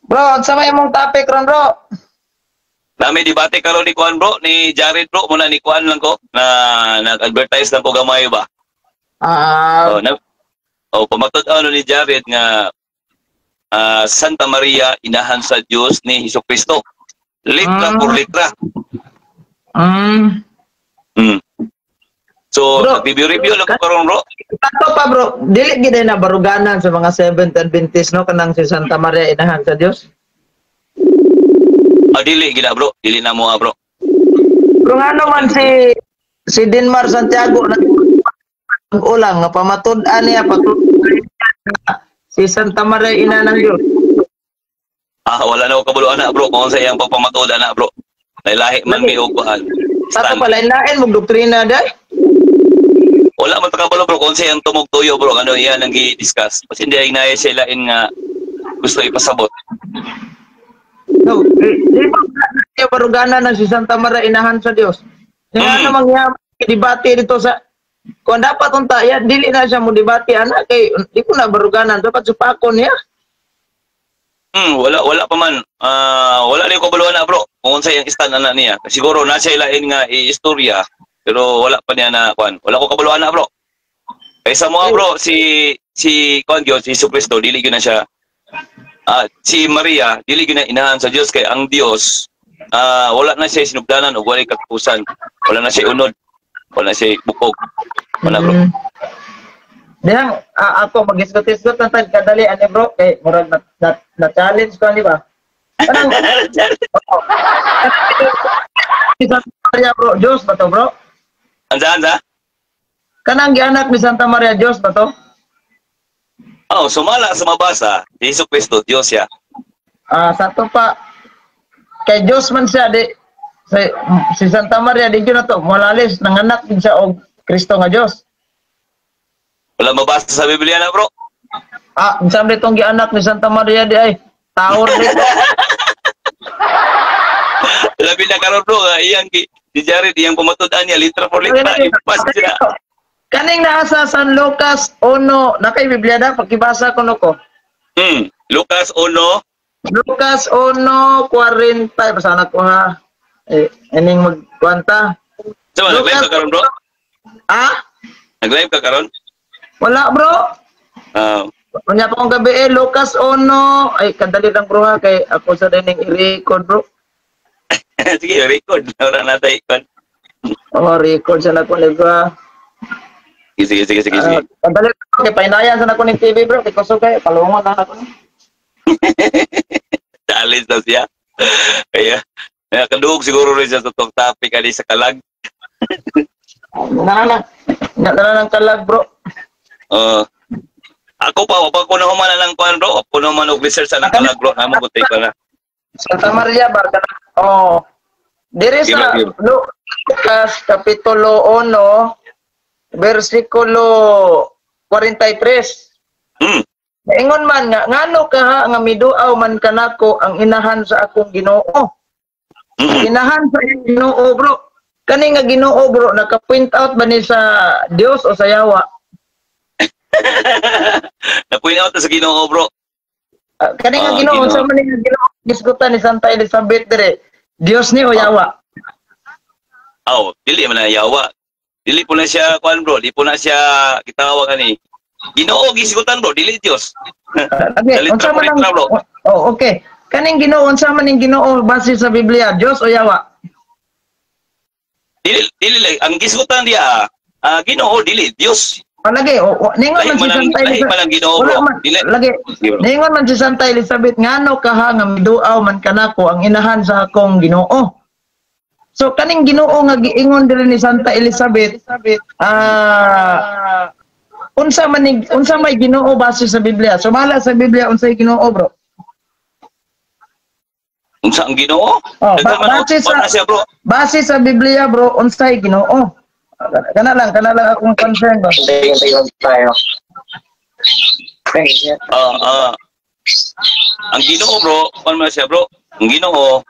Bro, sa may mong topic ron, bro. Nami debate karon ni Kuan bro, ni Jared bro, muna ni Kuan lang ko na nag-advertise lang ko gamay ba. Ah, Pumatod ano ni Jared nga Santa Maria inahan sa Dios ni Hesukristo. Litra por litra. So, review lang ko karon bro. Tato pa bro, dili gid na baruganan sa mga Seventh Adventist no kanang si Santa Maria inahan sa Dios. Dili gila bro, dili na mo bro. Kung ano man si Dinmar Santiago na ulang nga pamatud-an niya si Santa Maria ina ng Dios. Wala na ko kabuluan na bro kung sa iyang pagpamatud na bro. Lahi man mi uguhan. Tato pala lain mo doktrina day. Wala man takabalo bro kung sa iyang tumog tuyo bro, ano iyan ang gi-discuss. Kasi hindi ay naya sila nga gusto ipasabot. No, di ba baruganan na si Santa Maria inahan sa Dios. Yung ano mangyayari debate dito sa kung dapat unta ya dili na siya mo debate anak kay di ko na baruganan dapat supakon niya. Wala pa man. Wala ni ko baluan na bro kung sa iyang stand na niya. Siguro na siya ilain nga istorya pero wala pa niya na kuan. Wala ko kabaluan na bro. Kaysa mo bro si kuan Dios si Jesucristo dili gyud na siya. Si Maria dili gyud na inahan sa Dios kay ang Dios wala na siya sinubdanan o wala katapusan. Wala na siya unod. Wala na siya bukog. Wala bro. Dihang ako mag-isgot-isgot na tayo kadali ani bro kay murag na challenge ko di ba? Kanang si Santa Maria bro, Diyos ba to bro? Anza? Kanang gianak ni Santa Maria Diyos ba to? Sumala sa mabasa, Jesucristo Dios siya. Sa to pa kay Diyos man siya di si Santa Maria di na to malalis nanganak din siya og Kristo nga Diyos. Wala mabasa sa Biblia na bro. Sabi itong gianak ni Santa Maria di ay tower dito. Labi na karon bro, iyang si Jared iyang pamatud-an niya litra for litra ipas sila. Kaning naa sa San Lucas 1, nakay Biblia da pakibasa ko nako. Lucas 1. Lucas 1:40 basa na ko ha. Ining magkwanta. So, nag-live ka karon bro? Nag-live ka karon? Wala bro. Kunya pa kong gabi Lucas 1. Ay kadali lang bro ha kay ako sa dining i-record bro. Sige, record. Wala na tayo. Record sa nako live ha. Sige. Kadali lang kay painayan sa nako ning TV bro kay kusog kay palungon na ako. Challenge na siya. Kaya kadugog siguro rin siya sa itong topic ali sa kalag. Nang kalag bro. Ako pa, wapag ko na humana lang kuhan bro. Wapag ko na humana og research sa kalag bro. Naman ko tayo na. Santa Maria Barca. Diri sa Lucas Kapitulo 1, versikulo 43. Ingon man nga ngano ka ha nga miduaw man kanako ang inahan sa akong Ginoo. Inahan sa Ginoo bro. Kani nga Ginoo bro naka-point out ba ni sa Dios o sa yawa? Na-point out sa Ginoo bro. Kani nga Ginoo sa man ni Ginoo diskutan ni Santa Elizabeth dire. Dios ni o yawa? Dili man na yawa. Dili po na siya kuan bro, di po na siya kitawag ani. Ginoo gisigutan bro, dili Dios. Unsa man ang bro? Okay. Kaning Ginoo unsa man ning Ginoo base sa Biblia, Dios o yawa? Dili ang gisigutan dia Ginoo dili Dios. Lagi ningon man si Santa Elizabeth. Lagi ningon man si Santa Elizabeth ngano ka ha nga miduaw man kanako ang inahan sa akong Ginoo. So kaning Ginoo nga giingon diri ni Santa Elizabeth unsa may Ginoo base sa Biblia? Sumala sa Biblia unsay Ginoo bro? Unsa ang Ginoo? Base sa Biblia bro, unsay Ginoo? Kana lang akong concern bro. Ang Ginoo bro, paano man siya bro? Ang Ginoo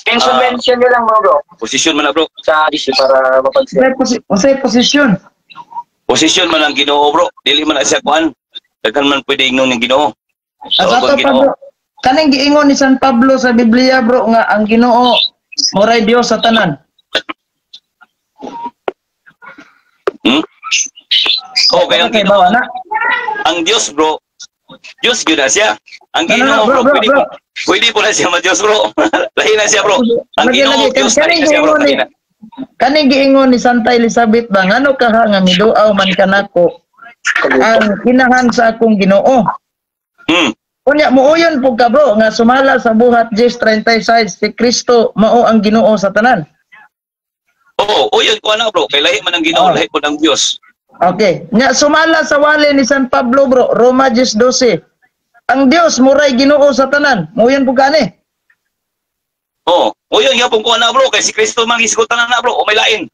Mention nyo lang mo bro. Posisyon man na bro. Sa issue para mapansin. Unsay posisyon? Posisyon man ang Ginoo bro. Dili man na siya kuan. Daghan man pwede ingnon ng Ginoo. Ato pa bro. kaning giingon ni San Pablo sa Biblia bro nga ang Ginoo moray Dios sa tanan. Okay, ang Ginoo. Ang Diyos bro, Diyos yun na siya. Ang Ginoo bro, pwede po na siya ma-Diyos bro. Lahi na siya bro. Ang Ginoo Diyos na siya bro. Kaning giingon ni Santa Elizabeth ba ngano ka ha nga miduaw man kanako ang kinahan sa akong Ginoo. Kunya muuyon po ka bro nga sumala sa buhat 10:36 si Kristo mao ang Ginoo sa tanan. Oo, uyon ko na bro. Kay lahi man ang Ginoo, lahi po ng Diyos. Okay. Nga sumala sa wali ni San Pablo bro, Roma 10:12. Ang Dios muray Ginoo sa tanan. Muuyon po gani. Oo, uyon yapon ko na bro kay si Kristo man gisgutan na bro o may lain.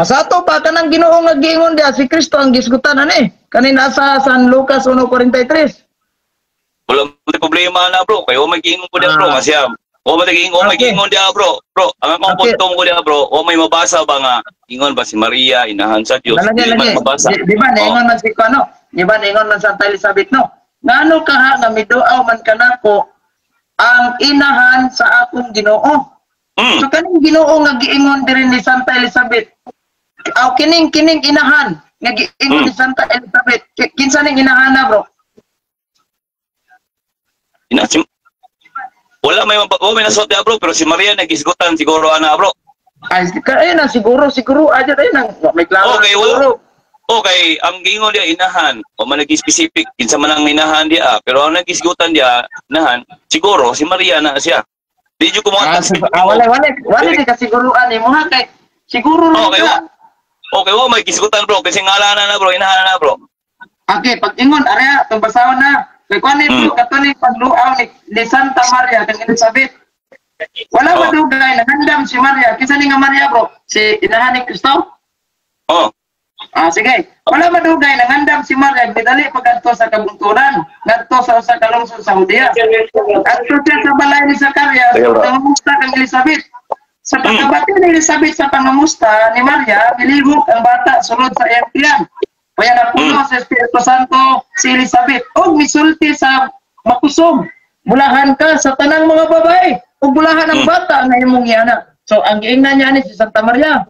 Sa ato pa kanang Ginoo nga giingon dia si Kristo ang gisgutan ani. Kanina sa San Lucas 1:43. Wala may problema na bro. Kaya o may giingon ko dia bro. Masya. O may giingon dia bro. Bro, ang akong puntong ko dia bro. O may mabasa ba nga. Ingon ba si Maria, inahan sa Diyos. Di man mabasa. Di ba naingon man si Kano? Di ba naingon man Santa Elizabeth no? Ngano ka ha nga miduaw man kanako ang inahan sa akong Ginoo. So kaning Ginoo nga giingon diri ni Santa Elizabeth. Aw kining inahan nga giingon ni Santa Elizabeth. Kinsa ning inahan na bro? Wala may nasot niya bro, pero si Maria nagisgutan siguro ana bro. Ay, na siguro aja tayo nang may klaro. Okay, okay, ang gingon dia inahan, o man nag-specific, kinsa man ang inahan dia, pero ang nagisgutan dia, inahan, siguro si Maria na siya. Di jud ko mga wala di ka siguruan ni mo ha kay siguro lang ka. Okay, may gisgutan bro, kasi ngalanan na bro, inahan na bro. Okay, pag ingon area tong basahon na. Kay kuan ni Katolik pagluaw ni Santa Maria kang Elizabeth. Wala ba dugay nagandam si Maria? Kinsa ni nga Maria bro? Si inahan ni Kristo? Sige. Wala ba dugay nagandam si Maria bidali pagadto sa kabungturan, ngadto sa usa ka lungsod sa Judea. Adto siya sa balay ni Zacarias, nangamusta kang Elizabeth. Sa pagkabati ni Elizabeth sa pangamusta ni Maria, nilibot ang bata sulod sa iyang tiyan. Kaya napuno sa Espiritu Santo si Elizabeth. O misulti sa makusog. Bulahan ka sa tanang mga babae. O bulahan ang bata na imong iyana. So ang giingnan niya ni si Santa Maria.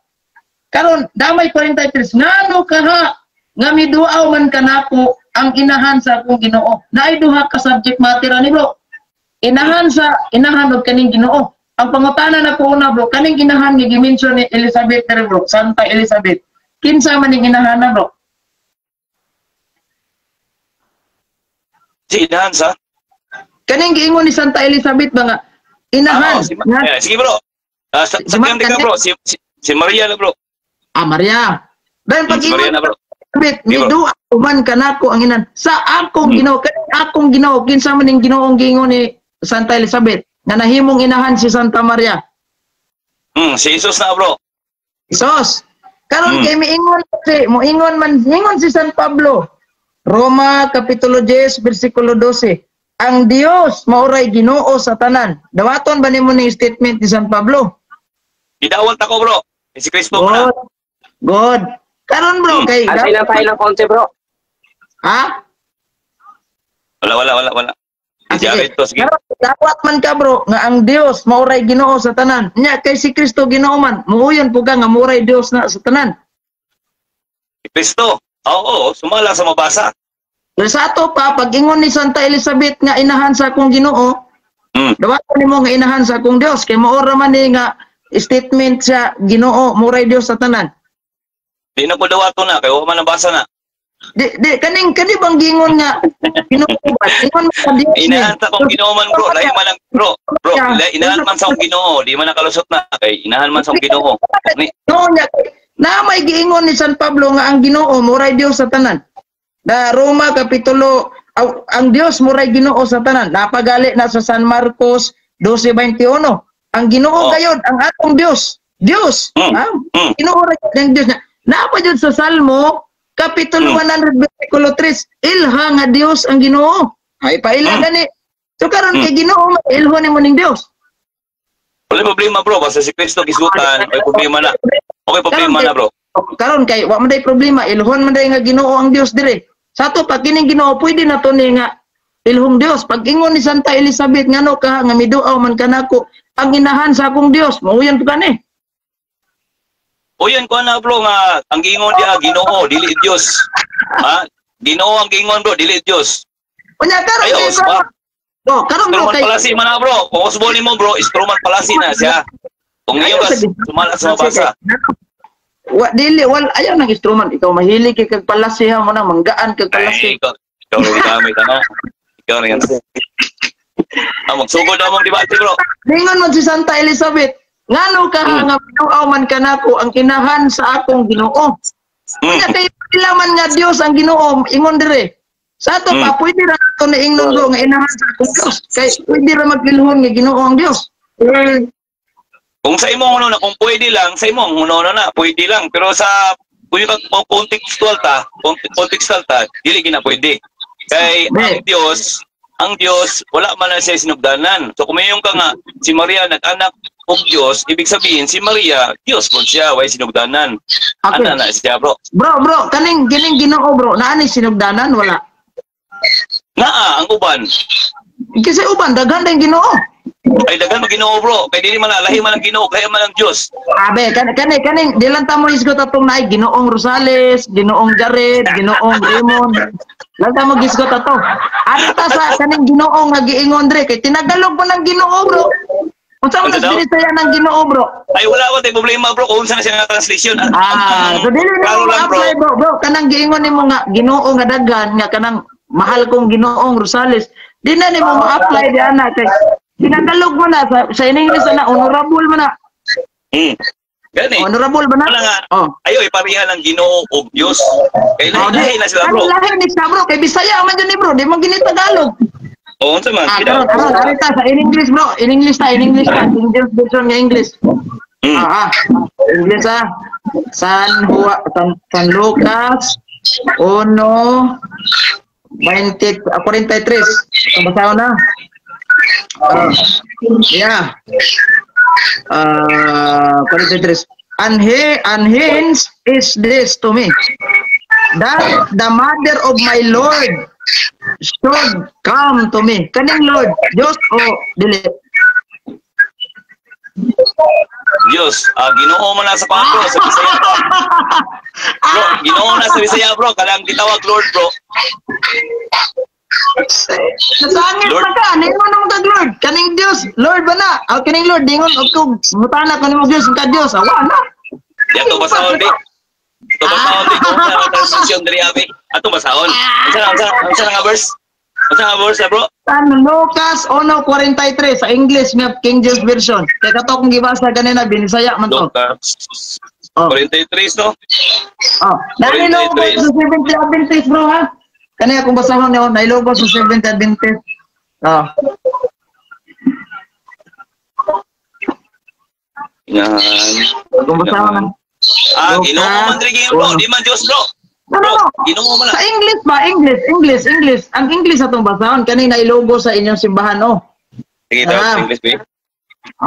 Karon damay 43. Ngano ka ha? Nga miduaw man kanako ang inahan sa akong Ginoo. Naay duha ka subject matter ani bro. Inahan og kaning Ginoo. Ang pangutana na ko una bro, kaning inahan ni gimension ni Elizabeth bro, Santa Elizabeth. Kinsa man ning inahan na bro? Si inahan sa? Kaning giingon ni Santa Elizabeth ba nga inahan? Sige bro. Sa ka bro, si Maria na bro. Maria. Dahil pag si Maria na bro. Miduaw man kanako ang inahan sa akong Ginoo. Kaning akong Ginoo kinsa man ning Ginoong giingon ni Santa Elizabeth nga nahimong inahan si Santa Maria. Si Jesus na bro. Jesus. Karon kay moingon si San Pablo. Roma Kapitulo 10 versikulo 12. Ang Dios mauray Ginoo sa tanan. Dawaton ba nimo ning statement ni San Pablo? Idawat ako bro. Si Kristo na. Good. Karon bro kay Antay lang tayo ng konti bro. Ha? Wala. Sige. Dawat man ka bro nga ang Dios mauray Ginoo sa tanan. Nya kay si Kristo Ginoo man, muuyon po ka nga mauray Dios na sa tanan. Si Kristo. Oo, sumala sa mabasa. Pero sa ato pa, pag ingon ni Santa Elizabeth nga inahan sa akong Ginoo, dawaton nimo nga inahan sa akong Dios kay mao ra man ni nga statement sa Ginoo, mauray Dios sa tanan. Di na ko dawaton na kay wa man nabasa na. Di kani bang gingon nga Ginoo ba? Ingon man sa Dios. Inahan sa akong Ginoo man bro, lahi man lang bro. Inahan man sa akong Ginoo, di man nakalusot na kay inahan man sa akong Ginoo. No nya na may giingon ni San Pablo nga ang Ginoo moray Dios sa tanan. Da Roma Kapitulo ang Dios moray Ginoo sa tanan. Napagali na sa San Marcos 12:21. Ang Ginoo gayud ang atong Dios. Dios. Ginoo ra ang Dios. Naapa jud sa Salmo Kapitulo 100 versikulo 3. Ilha nga Dios ang Ginoo. Ay paila gani. So karon kay Ginoo ilho nimo ning Dios. Wala problema bro, basta si Kristo gisutan, may problema na. Okay, problema na bro. Karon kay wa man day problema, ilhon man day nga Ginoo ang Dios dire. Sa to pag kining Ginoo pwede na to ni nga ilhong Dios. Pag ingon ni Santa Elizabeth ngano ka nga miduaw man kanako ang inahan sa akong Dios, mauyan to kani. O yan ko na bro nga ang gingon dia Ginoo dili Dios. Ha? Ginoo ang gingon bro dili Dios. Unya karon Ayo, kay oh, karon bro Instrument kay palasi man na bro. Kung usbon mo bro, instrument palasi na siya. Kung ngayon ka sumala sa mabasa. Wa dili wal ayaw nang instrument ikaw mahilig kay kag palasihan mo na manggaan kag palasi. Ay, ikaw rin gamit ano. Ikaw rin. Magsugod na mong debate bro. Ningon mo si Santa Elizabeth, ngano ka nga binuaw man kanako ang inahan sa akong Ginoo. Kaya kay pila man nga Dios ang Ginoo, ingon dire. Sa ato pa pwede ra to ni ingnon bro nga inahan sa akong Dios. Kay pwede ra magilhon nga Ginoo ang Dios. Kung sa imo na kung pwede lang, sa imo na pwede lang. Pero sa kung yung contextual ta, dili gina pwede. Kay ang Dios wala man na siya sinugdanan. So kung mayong ka nga si Maria nag-anak og Dios, ibig sabihin si Maria Dios po siya, way sinugdanan. Okay. Ana na siya bro. Bro, kaning Ginoo bro, naa ni sinugdanan wala. Naa ang uban. Kasi uban daghan ding Ginoo. Ay daghan mo Ginoo bro, kay dili man lahi man ang Ginoo, kaya man ang Dios. Abe, kaning di lang ta mo isgot atong naay Ginoong Rosales, Ginoong Jared, Ginoong Raymond. Lang ta mo gisgot ato. Ano ta sa kaning Ginoo nga giingon dre kay tinagalog mo ng Ginoo bro. Unsa man spiritaya ng Ginoo bro? Ay wala ko tay problema bro kung unsa na siya nga translation. So dili na mo apply bro. Kanang giingon nimo nga Ginoo nga daghan nga kanang mahal kong Ginoong Rosales. Di na nimo ma-apply di ana kay tinagalog mo na sa English na honorable mo na. Gani. Honorable ba na? Wala nga. Ayo iparihan ang Ginoo og Dios. Kay lahi na sila bro. Lahi ni sa bro kay Bisaya man jud ni bro, di mo gini Tagalog. Oo, unsa man? Karon arita sa in English bro, in English ta. English version nga English. English San Lucas 1:43. Ang basaho na. Yeah. 43. And hence is this to me, that the mother of my Lord should come to me. Kaning Lord, Diyos o dili? Diyos, Ginoo man na sa kanto sa Bisaya bro. Bro, Ginoo na sa Bisaya bro, kalang gitawag Lord bro. Nasangit pa ka, ningon mo kag Lord, kaning Diyos, Lord ba na? Kaning Lord, ningon og kog mutana ko nimo Diyos ka Diyos, awa na. Yato basahon di. Ito basahon di kung sa translation diri abi. Ato basahon. Unsa nga verse? Unsa nga verse bro? San Lucas 1:43 sa English nga King James version. Kay kato kong gibasa kanina binisaya man to. Lucas 43 no? Dali no ko sa 70 Adventist bro ha. Kani akong basahon niyo, nailogo sa 70 Adventist. Yan. Akong basahon na. Ginoo man diri bro, di man Dios bro. Bro, Ginoo man. Sa English ba? English. Ang English atong basahon kani nailogo sa inyong simbahan Sige daw, English ba?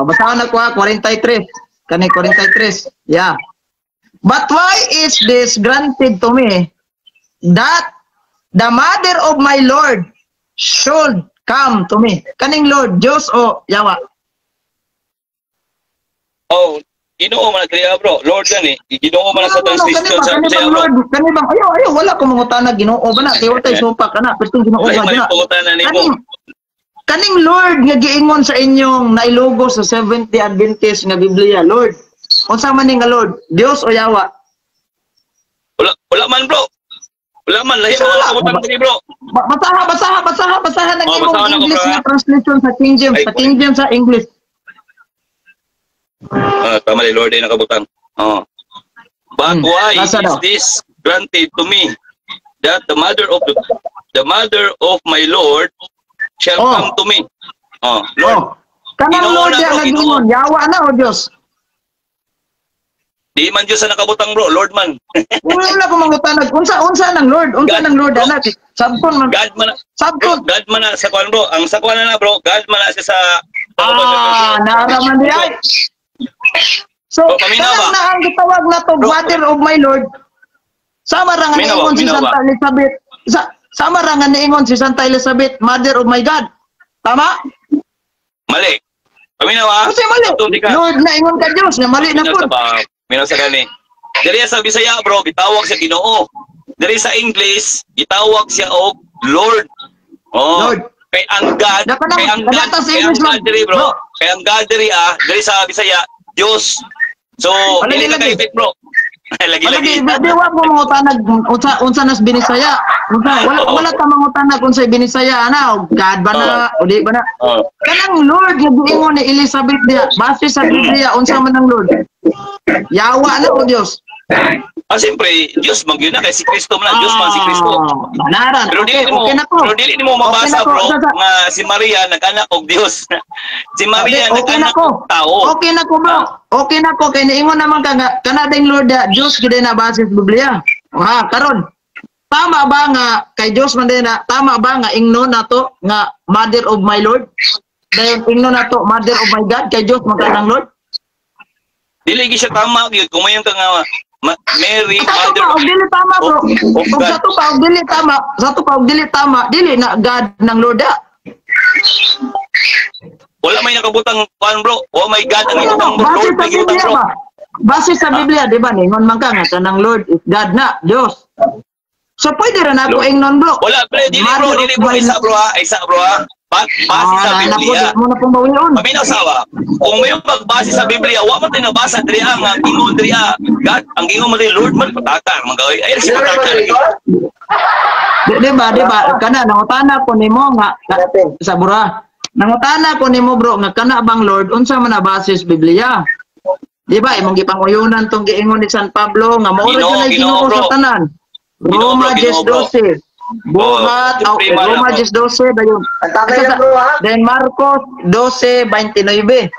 Basahon ako 43. Kani 43. Yeah. But why is this granted to me that the mother of my Lord should come to me? Kaning Lord, Diyos o Yawa? Ginoo man kaya bro. Lord gani. Ginoo man sa translation sa Bisaya bro. Kani bang ayo wala ko mangutana Ginoo ba na? Kay tay supak kana, pwedeng Ginoo ba na? Kaning Lord nga giingon sa inyong nailogo sa 70 Adventist nga Biblia, Lord. Unsa man ning nga Lord? Diyos o Yawa? Wala man bro. Wala man lahi wala ko butang diri bro. Basaha ng imong English nga translation sa King James, sa English. Tama ni Lord ay nakabutang. But why is this granted to me that the mother of my Lord shall come to me? Lord. Kanang Lord ya nagingon, Yawa na o Dios? Di man Diyos sa nakabutang bro, Lord man. Wala ko mangutanag. Unsa nang Lord? Unsa nang Lord ana? Sabton man. God man. Sabton. God man na sa kwan bro. Ang sa kwan na bro, God man na siya sa naaraman di ay. So, kanang na ang gitawag na to, Mother of my Lord. Sama ra nga ingon si Santa Elizabeth. Sama ra nga niingon si Santa Elizabeth, Mother of my God. Tama? Mali. Paminaw ha? Kasi mali. Tuti ka. Lord na ingon ka Dios, na mali na Minaw pud. sa ba? Minaw sa gani. Diri sa Bisaya bro, gitawag siya Ginoo. Diri sa English, gitawag siya og Lord. Oh. Lord. Kay ang God, Dapat kay ang God, nadata sa kay ang English, God diri bro. bro. Kay ang God diri diri sa Bisaya, Dios. So, Ano dili ka lagi? kaipit bro. Lagi-lagi. Di wa ko mangutanag unsa nas binisaya. Wala ta mangutanag unsa binisaya ana, o God ba na, o di ba na. Oh. Kanang Lord nga giingon ni Elizabeth dia, base sa Biblia unsa man ang Lord? Yawa na o Dios. Siyempre, Diyos man yun na, kay si Kristo man, Diyos man si Kristo. Banaran. Pero dili mo, Okay na ko. pero dili mo mabasa Okay na ko. bro, nga si Maria nag-anak og Dios. Si Maria Okay na nag-anak ko. og tao. Okay na ko bro. Okay na ko kay niingon naman ka nga kana ding Lord Dios gid na base sa Biblia. Ha, karon. Tama ba nga kay Dios man din na tama ba nga ingnon nato nga Mother of my Lord? Dayon ingnon nato Mother of my God kay Dios man kanang Lord? Dili gyud siya tama gyud kung mayon ka nga Mary, Sa to Mother pa og dili tama bro. of Kung God. sa to pa og dili tama, sa to pa og dili tama, dili na God ng Lord. Wala may nakabutang kuan bro. Oh my God, ang Ano, ibutang base Lord sa may ibutang Biblia bro. ba? Base sa Biblia, di ba? Ningon man ka nga, kanang Lord is God na, Diyos. So, pwede rin ako Lord. ingnon, bro. Wala pre, dili bro, isa bro ha, isa bro ha. Base sa Biblia. Naku, mo na pong bawion. Paminaw sawa, kung may magbase sa Biblia, wa man tayo nabasa diri ang ingon diri God, ang ingon man diri Lord man pataka, magaway. Ay si pataka. Di ba? Kana, nangutana ko ni mo nga, sa bura. Nangutana ko ni mo, bro, nga kana bang Lord, unsa man na base sa Biblia? Di ba? Imong gipanguyunan tong giingon ni San Pablo, nga maura dyan ay Ginoo sa tanan. Roma 10:12. Buhat, Roma 10:12 dayon. Then Marcos 12:29.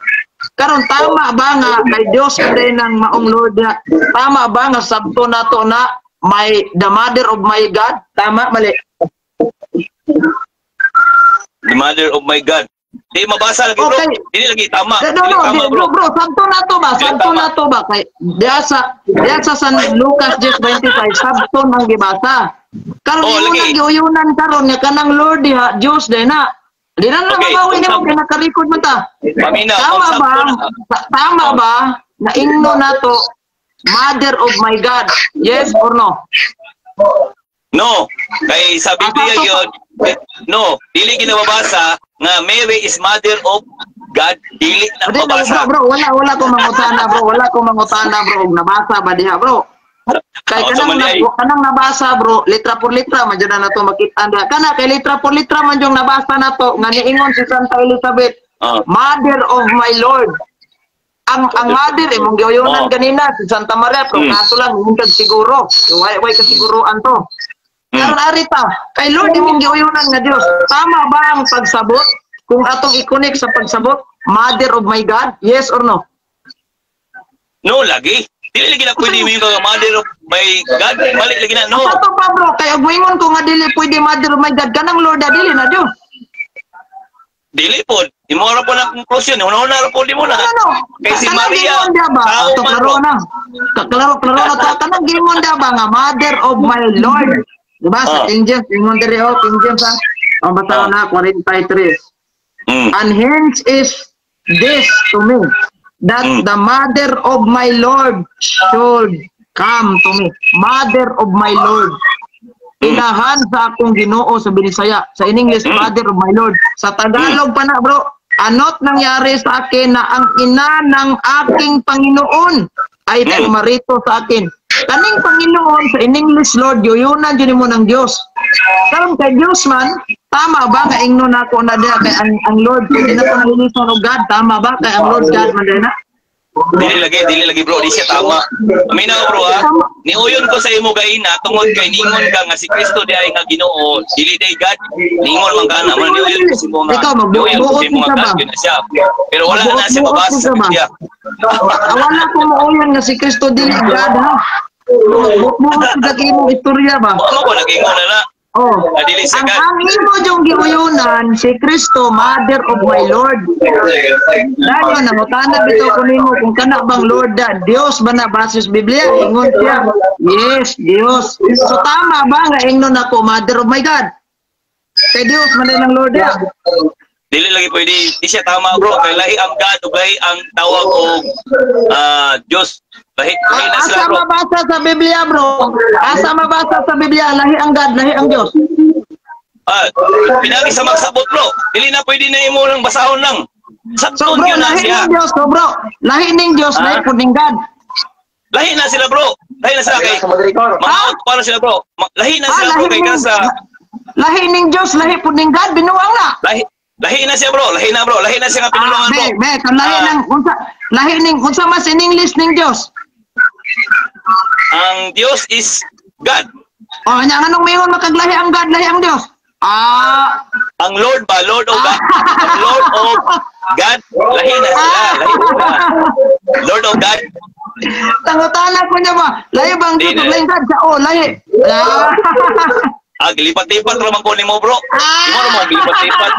Karon tama ba nga kay Dios din ng maong Lord? Tama ba nga sabto nato na may the Mother of my God? Tama mali. The Mother of my God. Di mabasa lagi bro. Okay. Dili lagi tama. No, Dili tama bro. bro, sabto nato ba? Sabto nato ba kay diya sa San Lucas 10:25 sabto nang gibasa. Karon mo lagi. nang giuyunan karon nga kanang Lord diha Dios din na. Di na Okay, mabawin kung mo kay nakarecord man ta. Paminaw, Tama kung ba? sabto Tama ba na ingno nato Mother of my God? Yes or no? No. Kay sa Biblia yun, no, dili ginababasa nga Mary is Mother of God, dili na Adi, mabasa. bro, wala ko mangutana bro, wala ko mangutana bro, nabasa ba diha bro? Kay kanang nabasa bro, litra por litra man jud na to makita na. Kana kay litra por litra man jung nabasa nato nga niingon si Santa Elizabeth, Mother of my Lord. Ang mother imong giuyunan kanina si Santa Maria pero kaso lang hindi siguro. Way kasiguruan to. Karon arita, kay Lord imong giuyunan nga Dios. Tama ba ang pagsabot? Kung atong i-connect sa pagsabot, Mother of my God, yes or no? No, lagi. Dili lagi na pwede mo yung Mother of my God. Mali lagi na, no. Sa to pa bro, kay agwingon ko nga dili pwede Mother of my God, kanang Lord dili na Dios. Dili po. Imo ra po na conclusion. Una-una ra po di mo na. Ano? Kay si Maria, tao tao man klaro bro. na. Klaro na to. Kanang gingon da ba nga Mother of my Lord. Diba? Sa King James, gingon diri King James ha. Ang basa na 43. And hence is this to me, that the Mother of my Lord should come to me. Mother of my Lord. Inahan sa akong Ginoo sa Binisaya. Sa in English, Mother of my Lord. Sa Tagalog pa na bro, anot nangyari sa akin na ang ina ng aking Panginoon ay pumarito sa akin. Kaning Panginoon sa in English Lord, yuyunan dyan mo ng Diyos. Karon kay Diyos man, tama ba nga ingno na ako na diya kay ang Lord, pwede na ko nalilisan o God, tama ba kay ang Lord God man diya na? Dili lagi bro, di siya tama. Aminaw bro ha. Niuyon ko sa imo gaina tungod kay ningon ka nga si Kristo di ay nga Ginoo, dili day God. Ningon man kana man niuyon ko sa imo nga. Niuyon ko sa imo nga God yun na siya. Pero wala na siya mabasa sa Biblia. Wala ko mauyon nga si Kristo dili God ha. Mo sa imo istorya ba? Mo ko nag-ingon na. Oh, Dili siya God. ang imo yung giuyunan si Kristo, Mother of my Lord. Dahil nangutanag bitaw ko nimo kung kana bang Lord da Dios ba na basis Biblia? Ingon siya, yes, Dios. So tama ba nga ingnon ako, Mother of my God? Kay Dios man ang Lord da. Dili lagi pwede, di siya tama bro. Kay lahi ang God ug lahi ang tawag og Dios. Lahi na sila Asa bro. mabasa sa Biblia, bro? Asa mabasa sa Biblia, lahi ang God, lahi ang Dios. Pinagi sa magsabot bro. Dili na pwede na imo lang basahon lang. So Sakton bro, yun na lahi siya. ng Diyos, so bro. Lahi ng Diyos, lahi po ng God. Lahi na sila bro. Lahi na sila kay mga para sila bro. Lahi na sila bro kay kasa. Lahi ng Diyos, lahi po ng God, binuang na. Lahi na siya bro. Lahi na bro. Lahi na siya nga pinulungan bro. Kung lahi ng, unsa mas in English ng Diyos? Ang Dios is God. O, anong mayroon makaglahi ang God, lahi ang Diyos? Ang Lord ba? Lord of God. Ang Lord of God. Lahi na sila. Lahi na sila. Lord of God. Tangutana ko niya ba? Lahi bang Diyos, lahi God? Lahi. Gilipat-lipat naman ko ni mo bro. Di mo naman gilipat-lipat.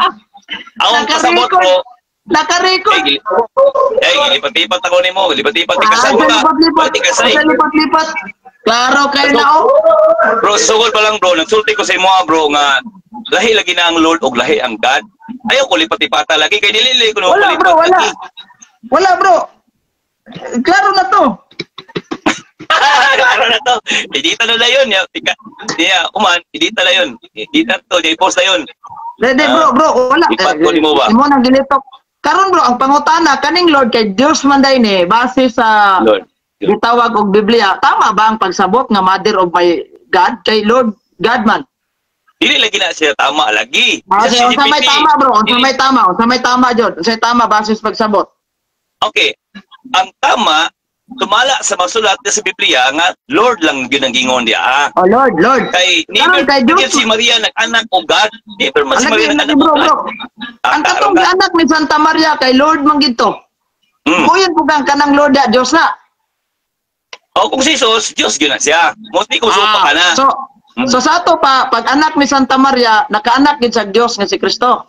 Ang pasabot bro. Nakarecord. Gilipat-lipat ako ni mo. Gilipat-lipat. Tikasay mo ka. Tikasay. Lipat-lipat. Klaro kayo na Bro, sugol pa lang bro. Nagsulti ko sa imo bro nga lahi lagi na ang Lord o lahi ang God. Ayaw ko lipat-lipata lagi. Kay nilili ko wala bro, wala. Wala bro. Klaro na to. Klaro na to. Edita na yun. Edita na yun. Edita to. I-post na yun. Dede bro, wala. Ipat ko ni mo ba? Imo nang dilitok. Karon bro, ang pangutana kaning Lord kay Dios man day ni base sa Lord. gitawag og Biblia. Tama ba ang pagsabot nga Mother of my God kay Lord God man? Dili lagi na siya tama lagi. Unsa may tama bro? Unsa may tama? Unsa may tama jud? Unsa tama base sa pagsabot? Okay. Ang tama tumala sa masulat sa Biblia nga Lord lang yun ang gingon diya. Oh Lord. Kay never si Maria nag-anak o God. Never man si Maria nag-anak o God. Ang katong anak ni Santa Maria kay Lord man gito. Kuyan po kang kanang Lord ya Dios na. Kung si Jesus, Diyos yun na siya. Mostly kung supa ka na. So sa ato pa, pag anak ni Santa Maria, nakaanak din sa Diyos nga si Kristo.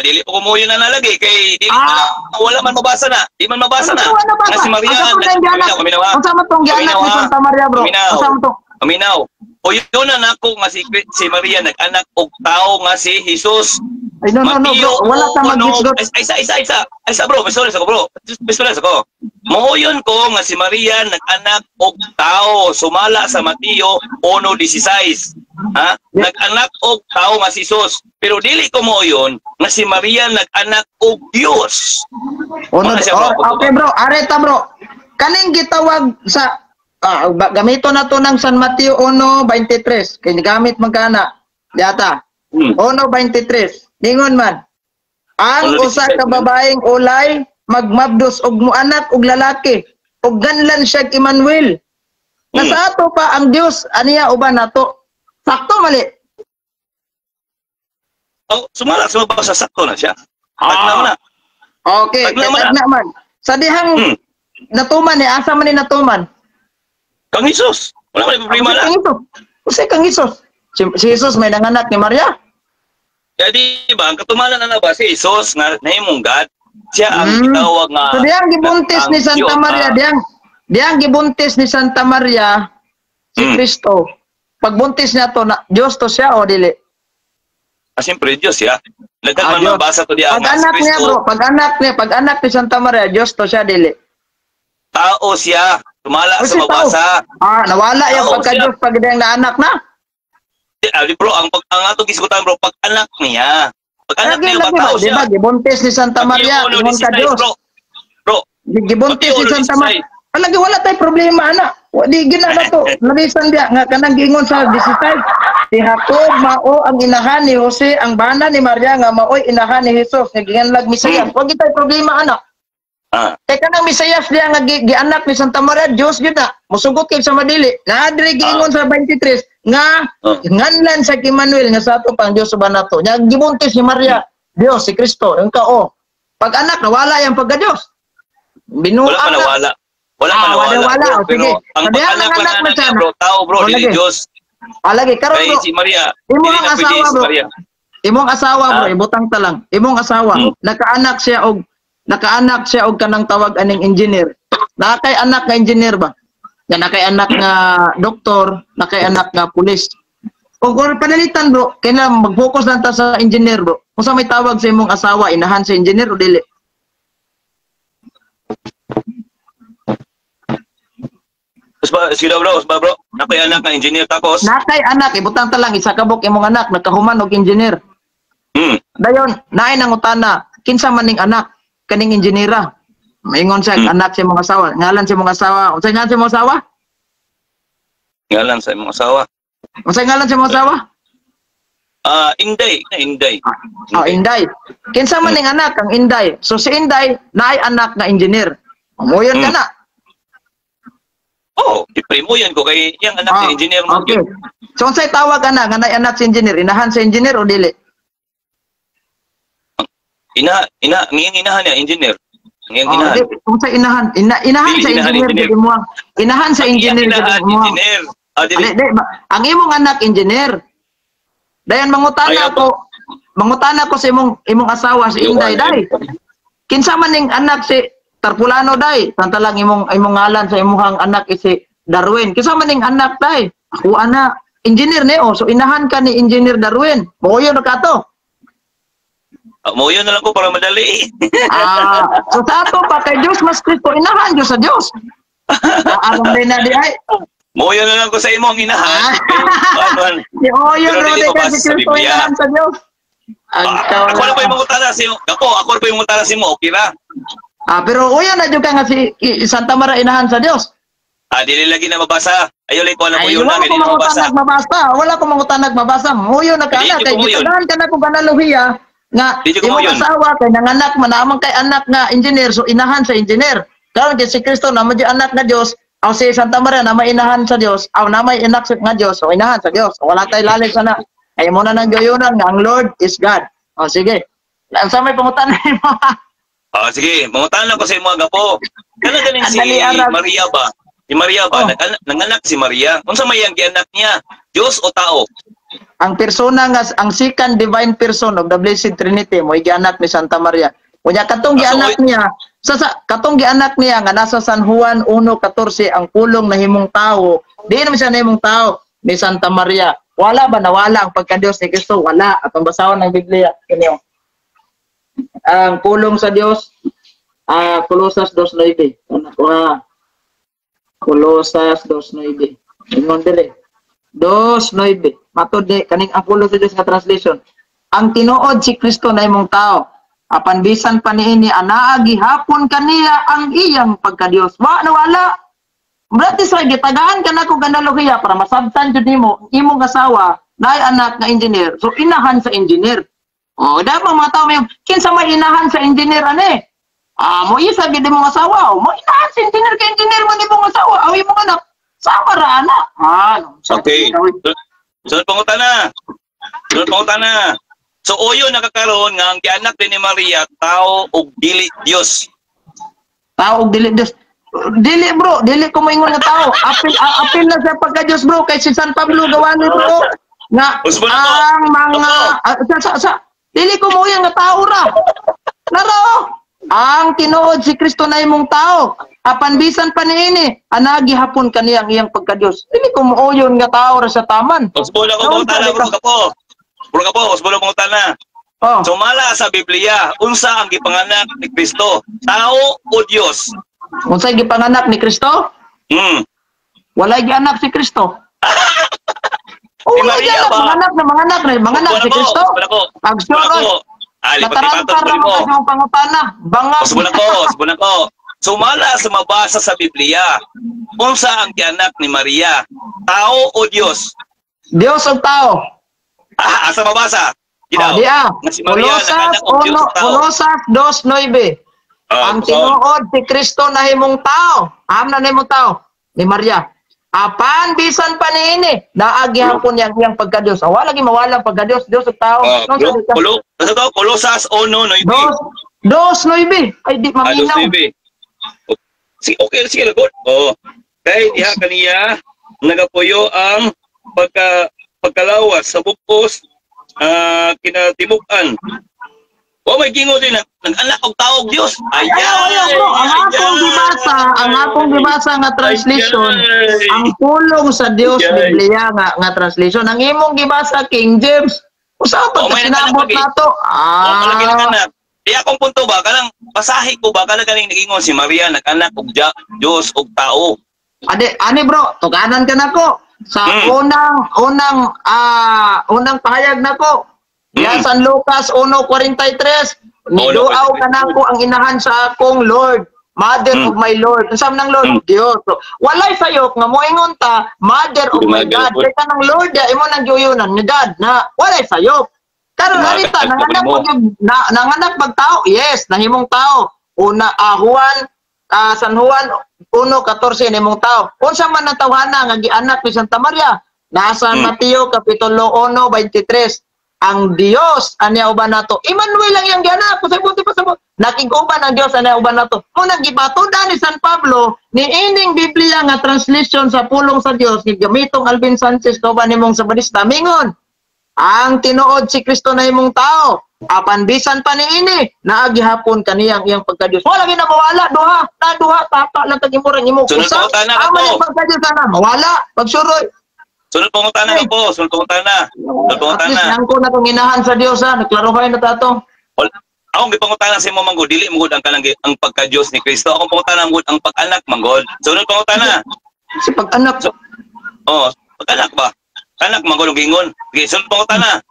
Dili po kumuyo na nalagi. Kay dili wala man mabasa na. Di man mabasa na. Nga si Maria, Unsa man tong gianak ni Santa Maria bro? Unsa man tong? Aminaw. O yun na nako nga si Maria nag-anak og tao nga si Jesus. Ay no bro, wala ta mag-gisgot. Isa bro, sorry sa ko bro. Sorry sa ko. Mohuyon ko nga si Maria nag-anak og tao sumala sa Mateo 1:16. Ha? Nag-anak og tao nga si Jesus. Pero dili ko mohuyon nga si Maria nag-anak og Dios. Okay bro, areta bro. Kaning gitawag sa gamito na to ng San Mateo 1:23. Kaya gamit magkana. Yata. 1:23. Ningon man. Ang usa ka babaeng ulay magmabdos og muanak og lalaki. Og ganlan siya Emmanuel. Nasa ato pa ang Dios aniya uban nato. Sakto mali. Sumala sa sakto na siya. Tagna na. Okay, tagna man. Sa dihang natuman asa man ni natuman? Kang Jesus. Wala man problema na. Kasi kang Jesus. Si Jesus may nanganak ni Maria. Di ba, ang katumanan na ba si Jesus nga nahimong God, siya ang gitawag nga. So diyang gibuntis ni Santa Maria, diyang gibuntis ni Santa Maria si Kristo. Pagbuntis niya to, Diyos to siya o dili? Siyempre Diyos siya. Lagyan man mabasa to diya nga si Pag-anak niya Kristo. bro, pag-anak ni Santa Maria, Diyos to siya dili? Tao siya. Tumala sa mabasa. Nawala yung pagka-Diyos pag diyang naanak na. Bro, ang atong gisgutan bro, pag-anak niya. Pag-anak niya ba tao siya? Diba, gibuntis ni Santa Maria, ingon ka Diyos. Bro, gibuntis ni Santa Maria. Lagi wala tay problema ana. Di ginala to. Nabisan dia nga kanang giingon sa 16. Si Jacob mao ang inahan ni Jose, ang bana ni Maria nga maoy inahan ni Jesus nga ginganlag Misayas. Wa gitay problema ana. Kaya kanang Misayas dia nga gianak ni Santa Maria, Dios gyud na. Musugot kay sa madili. Nadri giingon sa 23 nga nganlan sa Emmanuel nga sa ato pang Dios uban nato. Nya gibuntis ni Maria, Dios si Kristo. Engka pag anak nawala yang pagka-Dios. Wala pa nawala. Wala pa nawala. Sige. Pero ang pag-anak lang na niya bro, tao bro, dili Diyos. Wala. Ang pag-anak Lagi karon Kay bro. si Maria. Imo Dili ang na pwede asawa si bro. Maria. Imong asawa bro, Ah. ibutang ta lang. Imong asawa, nakaanak siya og kanang tawag aning engineer. Nakay anak nga engineer ba? Nga nakay anak nga doktor, nakay anak nga pulis. O kung panalitan bro, kailangan mag-focus lang ta sa engineer bro. Kung sa may tawag sa imong asawa, inahan sa engineer o dili? Sige bro, Nakay anak nga engineer tapos. Nakay anak, ibutang ta lang, isa kabuk imong anak, nagkahuman og engineer. Dayon, naay nang utana, kinsa man ning anak, kaning engineera. Maingon siya, anak sa imong asawa. Ngalan sa imong asawa. Unsay ngalan sa imong asawa? Ngalan sa imong asawa. Unsay ngalan sa imong asawa? Inday. Inday. Kinsa man ning anak ang Inday. So si Inday naay anak nga engineer. Moyon ka na. Iprimo yan ko kay yang anak ni engineer mo. Okay. So unsay tawag ana nga naay anak sa engineer? Inahan sa engineer o dili? Inahan niya engineer. Inahan. Unsay inahan? Inahan sa engineer gid mo. Inahan sa engineer gid mo. Engineer. Ang imong anak engineer. Dayon mangutana ko sa imong asawa si Inday day. Kinsa man ning anak si Tarpulano day? Tanta lang imong ngalan sa imong anak si Darwin. Kinsa man ning anak day? Ako ana engineer neo. So inahan ka ni engineer Darwin. Moyo na kato. Moyo na lang ko para madali. So sa ato pa kay Dios mas Kristo inahan Dios sa Dios. Aram din na di ay. Moyo na lang ko sa imong inahan. Si Oyo ro kasi si Kristo inahan sa Dios. Ako na pa yung mangutana si ako na pa yung mangutana si mo, okay ra? Pero uya na jud ka nga si Santa Maria inahan sa Dios. Dili lagi na mabasa. Ayo lay ko na Ay, mo yun na wala ko mabasa. Wala ko mangutanag mabasa. Muyo na ka na kay gitanahan ka na kung kanaluhiya nga imong asawa kay nanganak man namang kay anak nga engineer so inahan sa engineer. Karon kay si Kristo na di anak nga Dios, aw si Santa Maria na may inahan sa Dios, aw na may anak nga Dios, so inahan sa Dios. Wala tay lalim sana. Ay mo na nang gayonan nga ang Lord is God. O sige. Sa may pangutan mo. Sige, mangutan ko sa imo gapo. Kana galing si Maria ba? Si Maria ba? Nanganak si Maria. Unsa may ang gianak niya? Dios o tao? Ang persona nga ang second divine person of the Blessed Trinity mo gianak ni Santa Maria. Kunya katong gianak niya, katong gianak niya nga nasa San Juan 1:14 ang pulong nahimong tao. Di naman siya nahimong tao ni Santa Maria. Wala ba nawala ang pagka-Dios ni Kristo? Wala. Atong basahon ng Biblia kinyo. Ang pulong sa Dios Colosas 2:9. Colosas 2:9. Ingon dire. 2:9. Matod ni kaning ang pulong sa Dios nga translation. Ang tinuod si Kristo na imong tao. Apan bisan pa niini anaa gihapon kaniya ang iyang pagka-Dios. Wa nawala. Brati sa gitagaan ka na ko ganaluhiya para masabtan jud nimo imong asawa naay anak nga engineer. So inahan sa engineer. Dapat mga tao may kinsa may inahan sa engineer ani? Mo isa gid imong asawa. Mo inahan sa engineer kay engineer mo imong asawa. Aw imong anak. Sama ra anak. Okay. Sunod pangutana. So uyo nakakaroon nga ang gianak din ni Maria tao ug dili Dios. Tao ug dili Dios. Dili bro, dili ko moingon nga tao. Apil na sa pagka-Dios bro kay si San Pablo gawani bro. Nga ang mga dili ko moingon nga tao ra. Naro. Ang tinuod si Kristo na imong tao. Apan bisan pa niini, anagi hapon kaniya ang iyang pagka-Dios. Dili ko moingon nga tao ra sa taman. Usbol ako mangutana bro kapo. Usbol ako mangutana. Sumala sa Biblia, unsa ang gipanganak ni Kristo? Tao o Dios? Unsay gipanganak ni Kristo? Walay gianak si Kristo. Maria ba? Manganak si Kristo. Pagsurot. Natarantar mo kasi mong pangutana. Bangag. Usbon ako. Sumala sa mabasa sa Biblia, unsa ang gianak ni Maria? Tao o Dios? Dios o tao? Asa mabasa? Colosas 2:9. Ang tinuod si Kristo na himong tao. Na himong tao ni Maria. Apan bisan pa niini, naagihapon yang pagka-Dios. Wala lagi mawalang pagka-Dios, Dios o tao. Colosas 1:9. 2:9. Ay di maminaw. Sige, okay, sige lagot. Kay diha kaniya nagapuyo ang pagkalawas sa bukos kinatimukan. May gingo din nag-anak og taog Dios. Bro, ang akong gibasa nga translation, ang pulong sa Dios Biblia nga translation. Ang imong gibasa King James, usapan ta sinabot nato. Malagi anak. Iya akong punto ba kanang pasahi ko ba kanang galing nagingon si Maria nag-anak og Dios og tao. Ani bro, tuganan ka nako. Sa unang pahayag nako. Yan San Lucas 1:43, niduaw ka nako ang inahan sa akong Lord, Mother of my Lord. Unsam nang Lord? Dios. So, walay sayop nga moingon ta, Mother of my God. Kaya nang Lord ya imo nang giyunan ni God na walay sayop. Karon harita nanganak pag tao. Yes, nahimong tao. San Juan 1:14 nimong tao. Unsa man ang tawhana nga gianak ni Santa Maria? Nasa Mateo kapitulo 1:23. Ang Dios anya uban nato. Emmanuel lang yang gianak. Pasabot. Nakiguban ang Dios anya uban nato. Kung nagibatuda ni San Pablo ni ining Biblia nga translation sa pulong sa Dios ni gamitong Alvin Sanchez kauban nimong Sabadista mingon. Ang tinuod si Kristo na imong tao. Apan bisan pa niini naagihapon kaniyang iyang pagka-Dios. Wala gyud na mawala duha tata lang tag imong imong usa. Ang pagka-Dios na mawala pagsuroy. Sunod pangutana po, sunod pangutana. At least nang ko na itong inahan sa Diyos ha, nagklaruhay na tato. Akong gipangutana sa imo manggod, dili manggod ang pagka-Diyos ni Kristo. Akong pangutana manggod ang pag-anak manggod. Sunod pangutana. Si pag-anak. Pag-anak ba? Anak manggod ang gingon. Okay, sunod pangutana.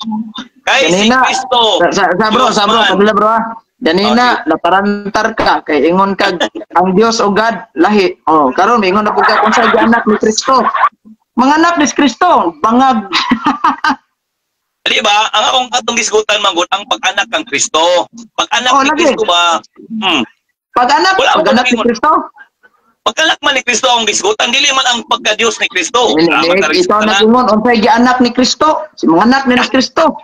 Kay si Kristo. Kabila bro ha. Danina, naparantar ka, kay ingon ka, ang Diyos o God, lahi. Karon ingon na po ka kung sa anak ni Kristo. Mga anak ni Kristo, bangag. Di ba? Ang atong gisgutan manggod ang pag-anak kang Kristo. Pag-anak ni Kristo ba? Pag-anak ni Kristo? Pag-anak man ni Kristo ang gisgutan, dili man ang pagka-Diyos ni Kristo. Ikaw na gingon, unsay gianak ni Kristo? Si mga anak ni Kristo.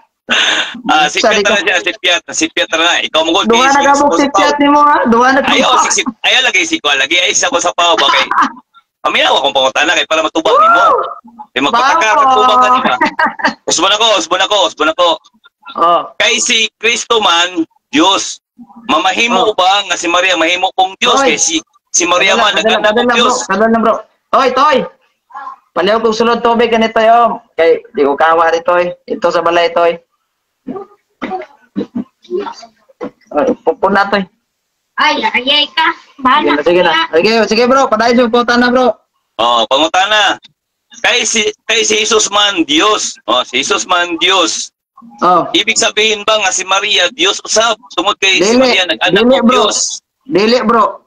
Si Pietro na siya, si Pietro na. Ikaw manggod. Duha na gabok si Pietro nimo ha? Duha na gabok. Ayaw lagi si Kwa, lagi ay isa ko sa pao ba kay Paminaw akong pangutana kay para matubang nimo. Kay magpataka ka tubang ka nimo. Usbon ako. Kay si Kristo man Dios. Mamahimo ba nga si Maria mahimo kong Dios kay si Maria man naganak og Dios. Kadal na bro. Oy, toy. Paliw kong sulod tubig ganito yo. Kay di ko kawa dito Ito sa balay toy. Pupuna toy. Ay, ayay ka. Bahala sige na. Sige bro, padayon sa pangutana bro. Pangutana. Kay si Jesus man Dios. Si Jesus man Dios. Ibig sabihin ba nga si Maria Dios usab tungod kay si Maria nag-anak og Dios? Dili bro.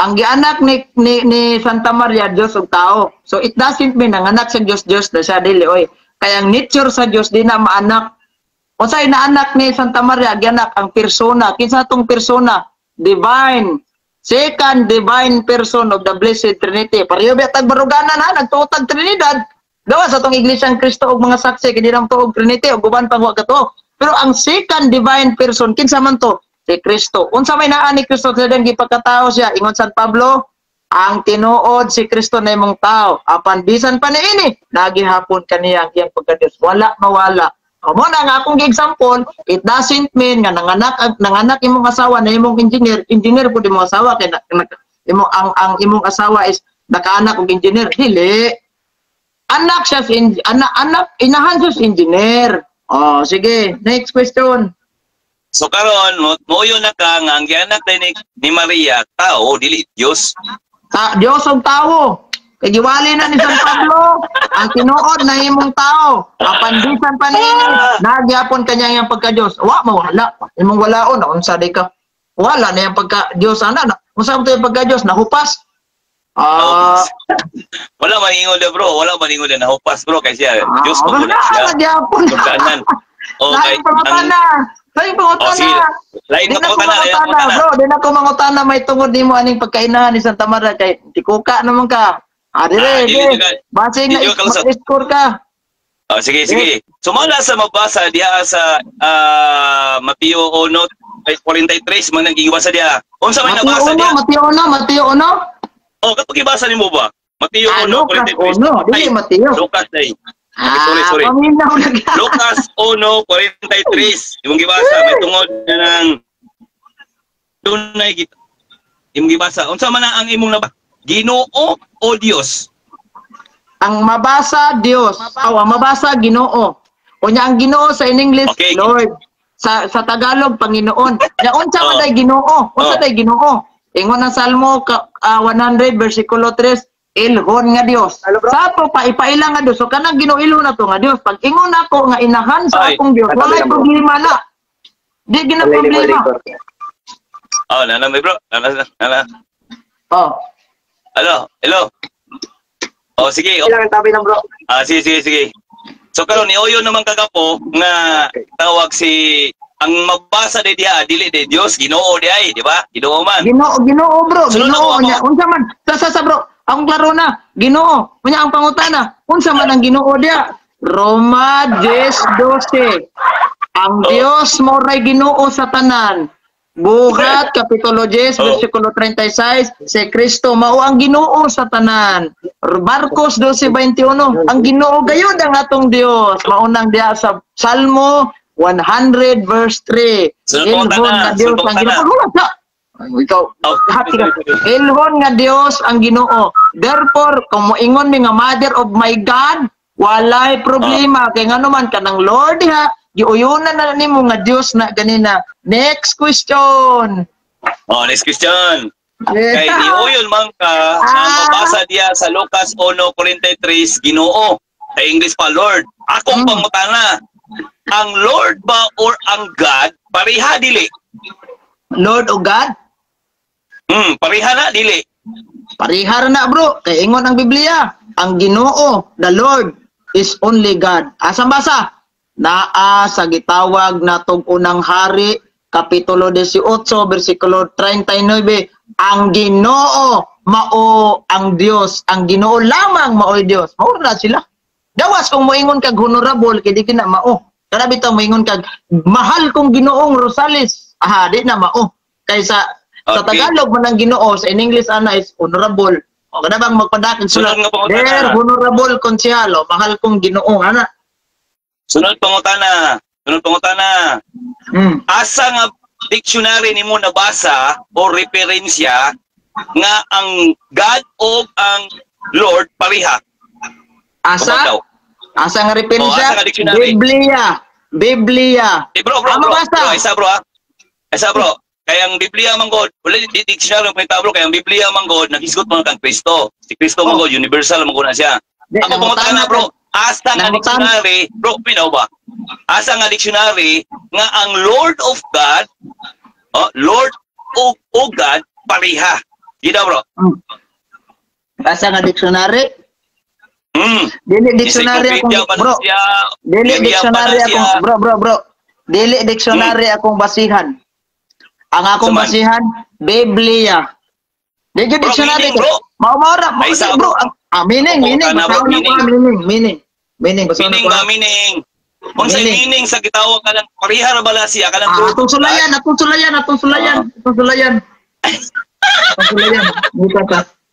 Ang gianak ni Santa Maria Dios og tao. So it doesn't mean ang anak sa Dios na siya dili oy. Kaya ang nature sa Dios di na maanak. Unsay naanak ni Santa Maria gianak ang persona. Kinsa tong persona? Divine, second divine person of the Blessed Trinity. Pareho ba tag baruganan ha, nagtuotag Trinidad. Gawa sa tong Iglesang Kristo og mga saksi kini lang tuog Trinity og uban pang wa kato. Pero ang second divine person kinsa man to? Si Kristo. Unsa may naa ni Kristo sa dang gipagkatao siya? Ingon San Pablo, ang tinuod si Kristo na imong tao. Apan bisan pa niini, nagihapon kaniya ang iyang pagka-Dios. Wala mawala. Mo na nga akong example, it doesn't mean nga nanganak imong asawa na imong engineer pud imong asawa kay ang imong asawa is nakaanak og engineer. Dili. Anak siya inahan siya engineer. Sige, next question. So karon moyo na ka nga ang gianak ni Maria tao dili Dios. Dios og tao. Kay giwali na ni San Pablo, ang tinuod na imong tao, apan bisan pa niini, nagyapon kanya yang pagka-Dios. Wa mawala. Imong walaon unsa di ka? Wala na yang pagka-Dios ana. Unsa man yung pagka-Dios nahupas? Wala maningon de bro, wala maningon de nahupas bro kay siya. Dios mo na siya. Nagyapon. Okay. Lain pangutana. Bro, di na ko mangutana may tungod nimo aning pagkainahan ni Santa Maria kay tikuka naman ka. Dire. Base na score ka. Sige. Sumala sa mabasa diha sa Mateo 1:43 man nang giwasa diha. Unsa may nabasa diha? Mateo 1. Kapag ibasa nimo ba? Mateo 1:43. Dili Mateo. Lucas day. Sorry. Paminaw na ka. Lucas 1:43. Imong gibasa may tungod na ng dunay imong gibasa. Unsa man ang imong nabasa? Ginoo o Dios? Ang mabasa, Dios. Ang mabasa, Ginoo. Unya ang Ginoo sa in English, Okay. Lord. Sa Tagalog, Panginoon. Ya unsa man Oh. day Ginoo? Unsa Oh. day Ginoo? Ingon ang Salmo 100 versikulo 3, ilhon nga Dios. Sa ato pa ipaila nga Dios. So kanang Ginoo na to nga Dios. Pag ingon ako nga inahan sa Ay. akong Dios, wala problema na. Di gina problema. Oh, nana may bro. Nana. Oh. Hello. Oh, sige. Oh. Ilang tabi ng bro. Sige. So karon niuyo naman kagapo nga tawag si ang mabasa di dia dili di Dios, Ginoo di ay, di ba? Ginoo man. Ginoo bro. Sunod Ginoo ako. nya. Unsa man? Sa bro. Ang klaro na. Ginoo. Unya ang pangutana. Unsa man ang Ginoo dia? Roma 10:12. Ang Oh. Dios mo ray Ginoo sa tanan. Buhat kapitulo 10 Oh. versikulo 36, si Kristo mao ang Ginoo sa tanan. Marcos 12:21, ang Ginoo gayud ang atong Dios. Maunang diha sa Salmo 100 verse 3. Sunod po Ilhon na, nga Dios sunod po ang na. Ginoo. Ikaw, Oh. hati ka. Ilhon nga Dios ang Ginoo. Therefore, kung moingon mi nga Mother of my God, walay problema. Kay nga naman kanang Lord ha, giuyunan na nimo nga Dios na ganina. Next question. Oh, next question. Kay niuyon man ka ang mabasa diya sa Lucas 1:43, Ginoo. Sa English pa Lord. Akong pangutana, ang Lord ba or ang God pareha dili? Lord o God? Pareha na dili. Parihar na bro. Kay ingon ang Biblia, ang Ginoo, the Lord, is only God. Asang basa? Naa sa gitawag natong unang hari, kapitulo 18, versikulo 39, ang Ginoo mao ang Dios, ang Ginoo lamang mao Dios. Mao na sila. Dawas kung moingon kag honorable kay di kina mao. Kada bitaw moingon kag mahal kong Ginoong Rosales. Di na mao. Kaysa sa Okay. Tagalog man ang Ginoo, sa in English ana is honorable. O kada bang magpadakig sila. Sunod nga po, Dear tana. honorable konsyalo, mahal kong Ginoo ana. Sunod pangutana. Asa nga dictionary nimo nabasa o referensya nga ang God o ang Lord pareha? Asa? Asa nga Oh, referensya? asa nga dictionary? Biblia. Bro, Ano basa? Isa bro. Kaya ang Biblia man God, wala di dictionary ng bro, kaya ang Biblia man God, naghisgot man kang Kristo. Si Kristo man God, universal man God na siya. Di, Ako pangutana bro, asa nga nangutan- dictionary, bro, pinaw ba? Asa nga dictionary nga ang Lord of God, Lord o God, pareha. Gida bro. Asa nga dictionary? Dili dictionary akong Encyclopedia pa bro. siya, Dili Biblia dictionary pa na siya. akong bro. Dili dictionary akong basihan. Ang akong Saman. basihan Biblia. Dili Bro, dictionary. meaning, bro. Mao-mara, Ay, isa, bro. bro. Meaning. Pangutana, bro, Meaning. Basahin Meaning ko, ba ha? meaning? Kung sa Meaning. meaning sa gitawag ka ng parihara bala siya ka ng Lord Atong of God. sulayan.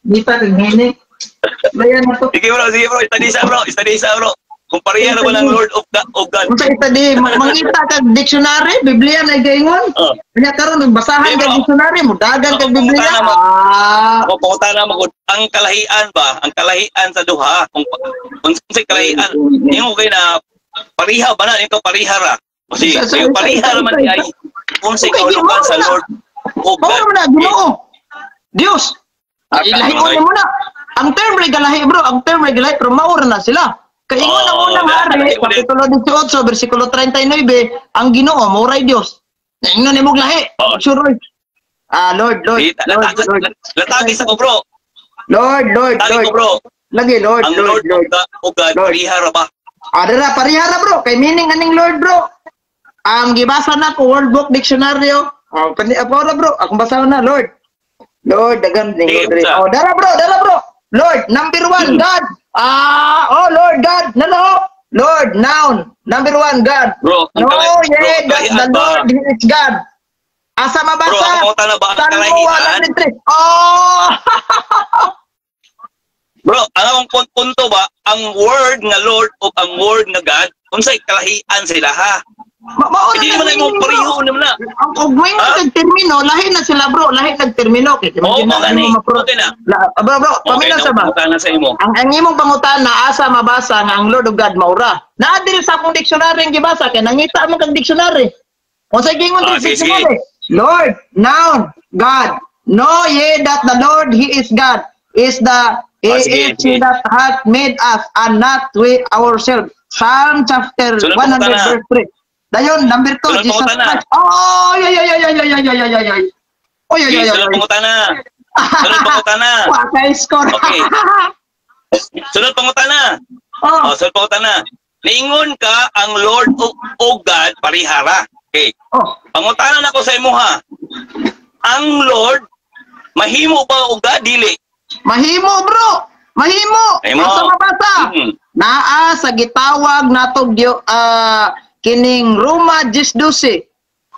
Dita kag meaning. Sulayan na to. Sige bro, istadisa bro. Kung parihara ba ng Lord of God. Unsa ita di mangita kag dictionary, Biblia na gaingon. Oh. Kanya karon basahan Di, kag bro. dictionary mo dagan kag Bro, Biblia. pangutana mo. Ako pangutana mo kung ang kalahian ba, ang kalahian sa duha, kung sa kalahian, yung okay na pariha ba na ito parihara. Kasi yung parihara man ay kung sa kaulugan sa Lord of Mao God. na Ginoo. Dios. Ilahi okay. mo na. Ang term ray galahi bro, ang term ray galahi pero mao na sila. Kay ingon ang unang hari, kapitulo 18, versikulo 39, ang Ginoo mao ray Dios. Ingon nimo lahi. Sure. Lord. Latagis ako bro. Lord. Tagi ko bro. Lagi Lord. Ang Lord of God, parihara ba? Adara parihara bro, kay meaning aning Lord bro. Ang gibasa na ko World Book Dictionary. Ako bro, akong basahan na Lord. Dagan ding Lord. Dara bro. Lord, number 1 God. Lord God. No. Lord, noun. Number 1 God. Bro, No, yeah, the Lord is God. Asa Bro, mabasa? ang mga na ba ang Salmo kalahian? 103. Bro, ang akong punto ba, ang word nga Lord o ang word nga God, unsay kalahian sila ha? Hindi naman na yung pareho naman na. Ang ugwing nagtermino, lahi na sila bro, lahi nagtermino. Oo, magani. Okay na. Bro, pamina sa ba? Sa imo. Ang imong pangutan na asa mabasa nga ang Lord of God maura. Naa diri sa akong dictionary ang gibasa kay nangita man kang dictionary. Unsay gingon sa dictionary? Lord, noun, God. Know ye that the Lord, He is God, is He that hath made us, and not we ourselves. Psalm chapter 100 verse 3. Dayon, number 2, Jesus Christ. Oh, ay. Sunod pangutana. Sunod pangutana. Wakay score. Okay. Sunod pangutana. Sunod pangutana. Lingon ka ang Lord o God parihara. Okay. Pangutana na ko sa imo ha. Ang Lord, mahimo ba o God dili? Mahimo bro. Mahimo. Asa mabasa? Naa sa gitawag natog kining Roma 10:12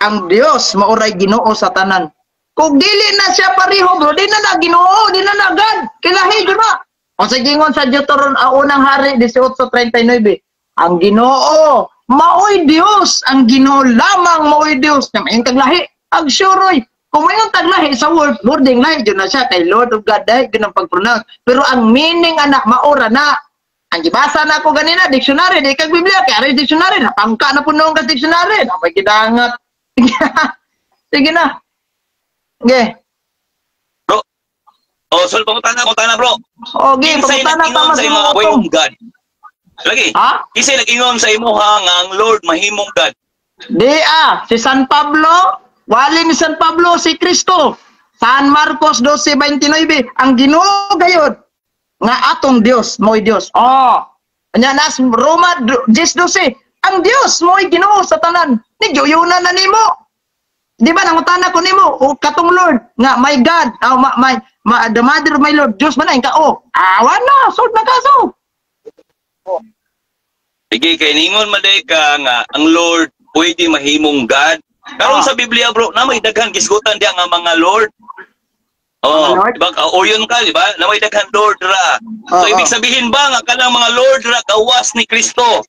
ang Dios maoray Ginoo sa tanan. Kung dili na siya pareho bro, di na Ginoo, di na God. Kilahi jud na. O sa gingon sa Deuteronomy unang hari 18:39, ang Ginoo maoy Dios, ang Ginoo lamang maoy Dios. Ang taglahi ag suroy. Kung mayong taglahi sa wording lahi jud na siya kay Lord of God dahil ganang pag-pronounce. Pero ang meaning anak maora na ang gibasa na ako ganina, dictionary, di kag Biblia, kaya rin dictionary, napangka na po noong ka dictionary, napay kidangat. Sige na. Okay. Bro, sul pangutana bro. Okay, pangutana tama sa imo wayong God. Lagi, kisay nag-ingon sa imo ha, nga ang Lord mahimong God. Di si San Pablo, wali ni San Pablo, si Kristo. San Marcos 12:29, ang Ginoo gayud nga atong Dios, mo'y Dios. Anya nas Roma 10:12, ang Dios mo'y Ginoo sa tanan. Ni joyuna na nimo. Di ba nangutana ko nimo o katong Lord nga my God, the mother of my Lord, Dios man ka wala, sud na kaso. Sige, kay ningon maday ka nga ang Lord pwede mahimong God. Karon sa Biblia bro, na may daghan gisgutan diya nga mga Lord. Diba, oyon ka, diba? Na may daghan Lord ra. So, ibig sabihin ba nga kanang mga Lord ra gawas ni Kristo?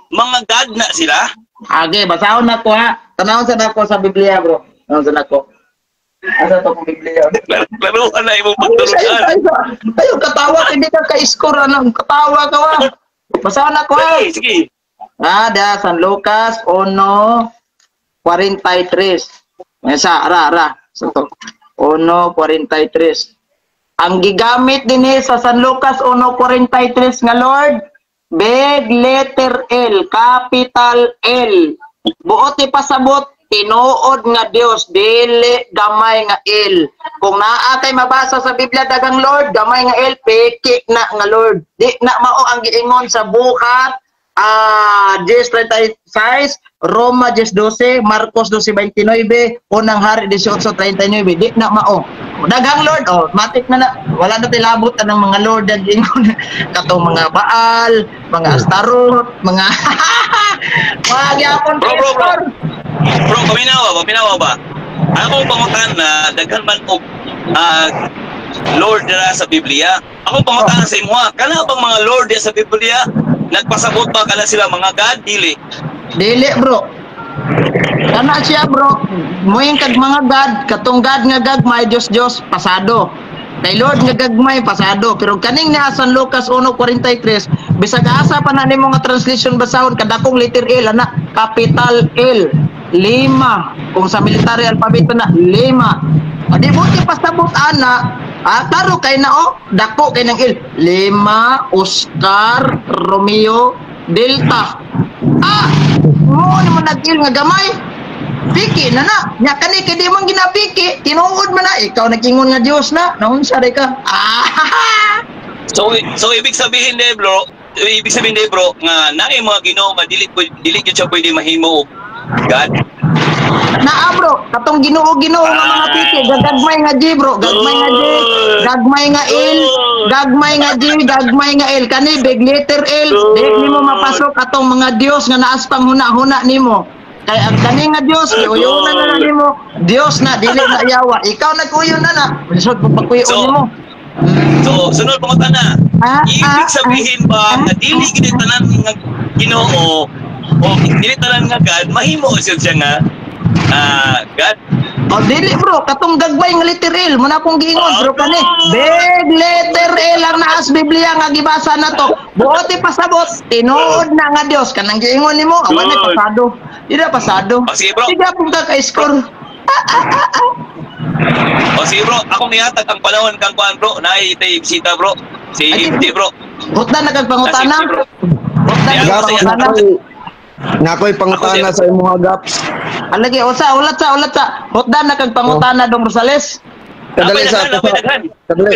Mga God na sila? Okay, basahon na ko ha. Tanawon sa nako sa Biblia, bro. Tanawon sa nako. Asa to kong Biblia? Laruan na imong pagturuan. Ayo, katawa, hindi ka ka-score, katawa ka wa. Basahon na ko ha. Sige. Ada, San Lucas 1:43. Ra. Santo. 1:43. Ang gigamit din sa San Lucas 1:43 nga Lord, big letter L, capital L. Buot ipasabot, tinuod nga Dios, dili gamay nga L. Kung naa kay mabasa sa Biblia dagang Lord, gamay nga L, peki na nga Lord. Di na mao ang giingon sa buhat 10:36, Roma 10:12, Marcos 12:29, unang hari 18:39. Di na mao. Daghang Lord, matik na wala na tilabot ng mga Lord ang gingon katong mga Baal, mga Astaroth, mga magyapon bro, paminawa ba? Ako pangutan na daghan man og Lord na sa Biblia. Ako pangutan sa imo, kana bang mga Lord sa Biblia nagpasabot ba kana sila mga God dili bro? Kana siya bro, moing kag mga God, katong God nga gagmay Dios pasado. Kay Lord nga gagmay pasado, pero kaning nga San Lucas 1:43, bisag asa pa na nimo nga translation basahon kadakong letter L ana, capital L, 5. Kung sa military alphabet na 5. Adi mo ti pasabot ana, taro kay na dako kay nang L, 5 Oscar Romeo Delta. Mo ni mo nag-il nga gamay. Piki na. Nya kani kay di man ginapiki, tinuod man na ikaw nagingon nga Dios na. Naunsa re ka? So ibig sabihin bro, nga naay mga Ginoo nga dili gyud siya pwede mahimo God. Naa bro, katong Ginoo nga mga piki, gagmay nga G bro, gagmay nga G, gagmay nga L, gagmay nga G, gagmay nga L, kani big letter L, di nimo mapasok atong mga Dios nga naas pang huna-huna nimo. Kay ang kani nga Dios, uyunan na nimo. Dios na dili na yawa. Ikaw nag-uyon na. Bisod pagkuyon nimo. So, sunod pangutana. Ibig sabihin ba na dili gid tanan nga Ginoo o dili tanan nga God mahimo siya nga God. Oh, dili bro, katong gagbay nga letter L, muna akong giingon bro kani. Big letter L ang naas Biblia nga gibasa na to. Buoti pasabot, tinuod na nga Dios kanang giingon nimo, awan na pasado. Di na pasado. Sige bro. Sige pong ka-score. Sige bro, akong ihatag ang panahon kang kuan bro, naay tay bisita bro. Si Ifti bro. Hutda na kag pangutana. Hutda na Gap, kag pangutana. Nakoy pangutana sa imong gaps. Alagi ulat sa. Hutda na kag pangutana Dong Rosales. Kadali sa ako. Kadali.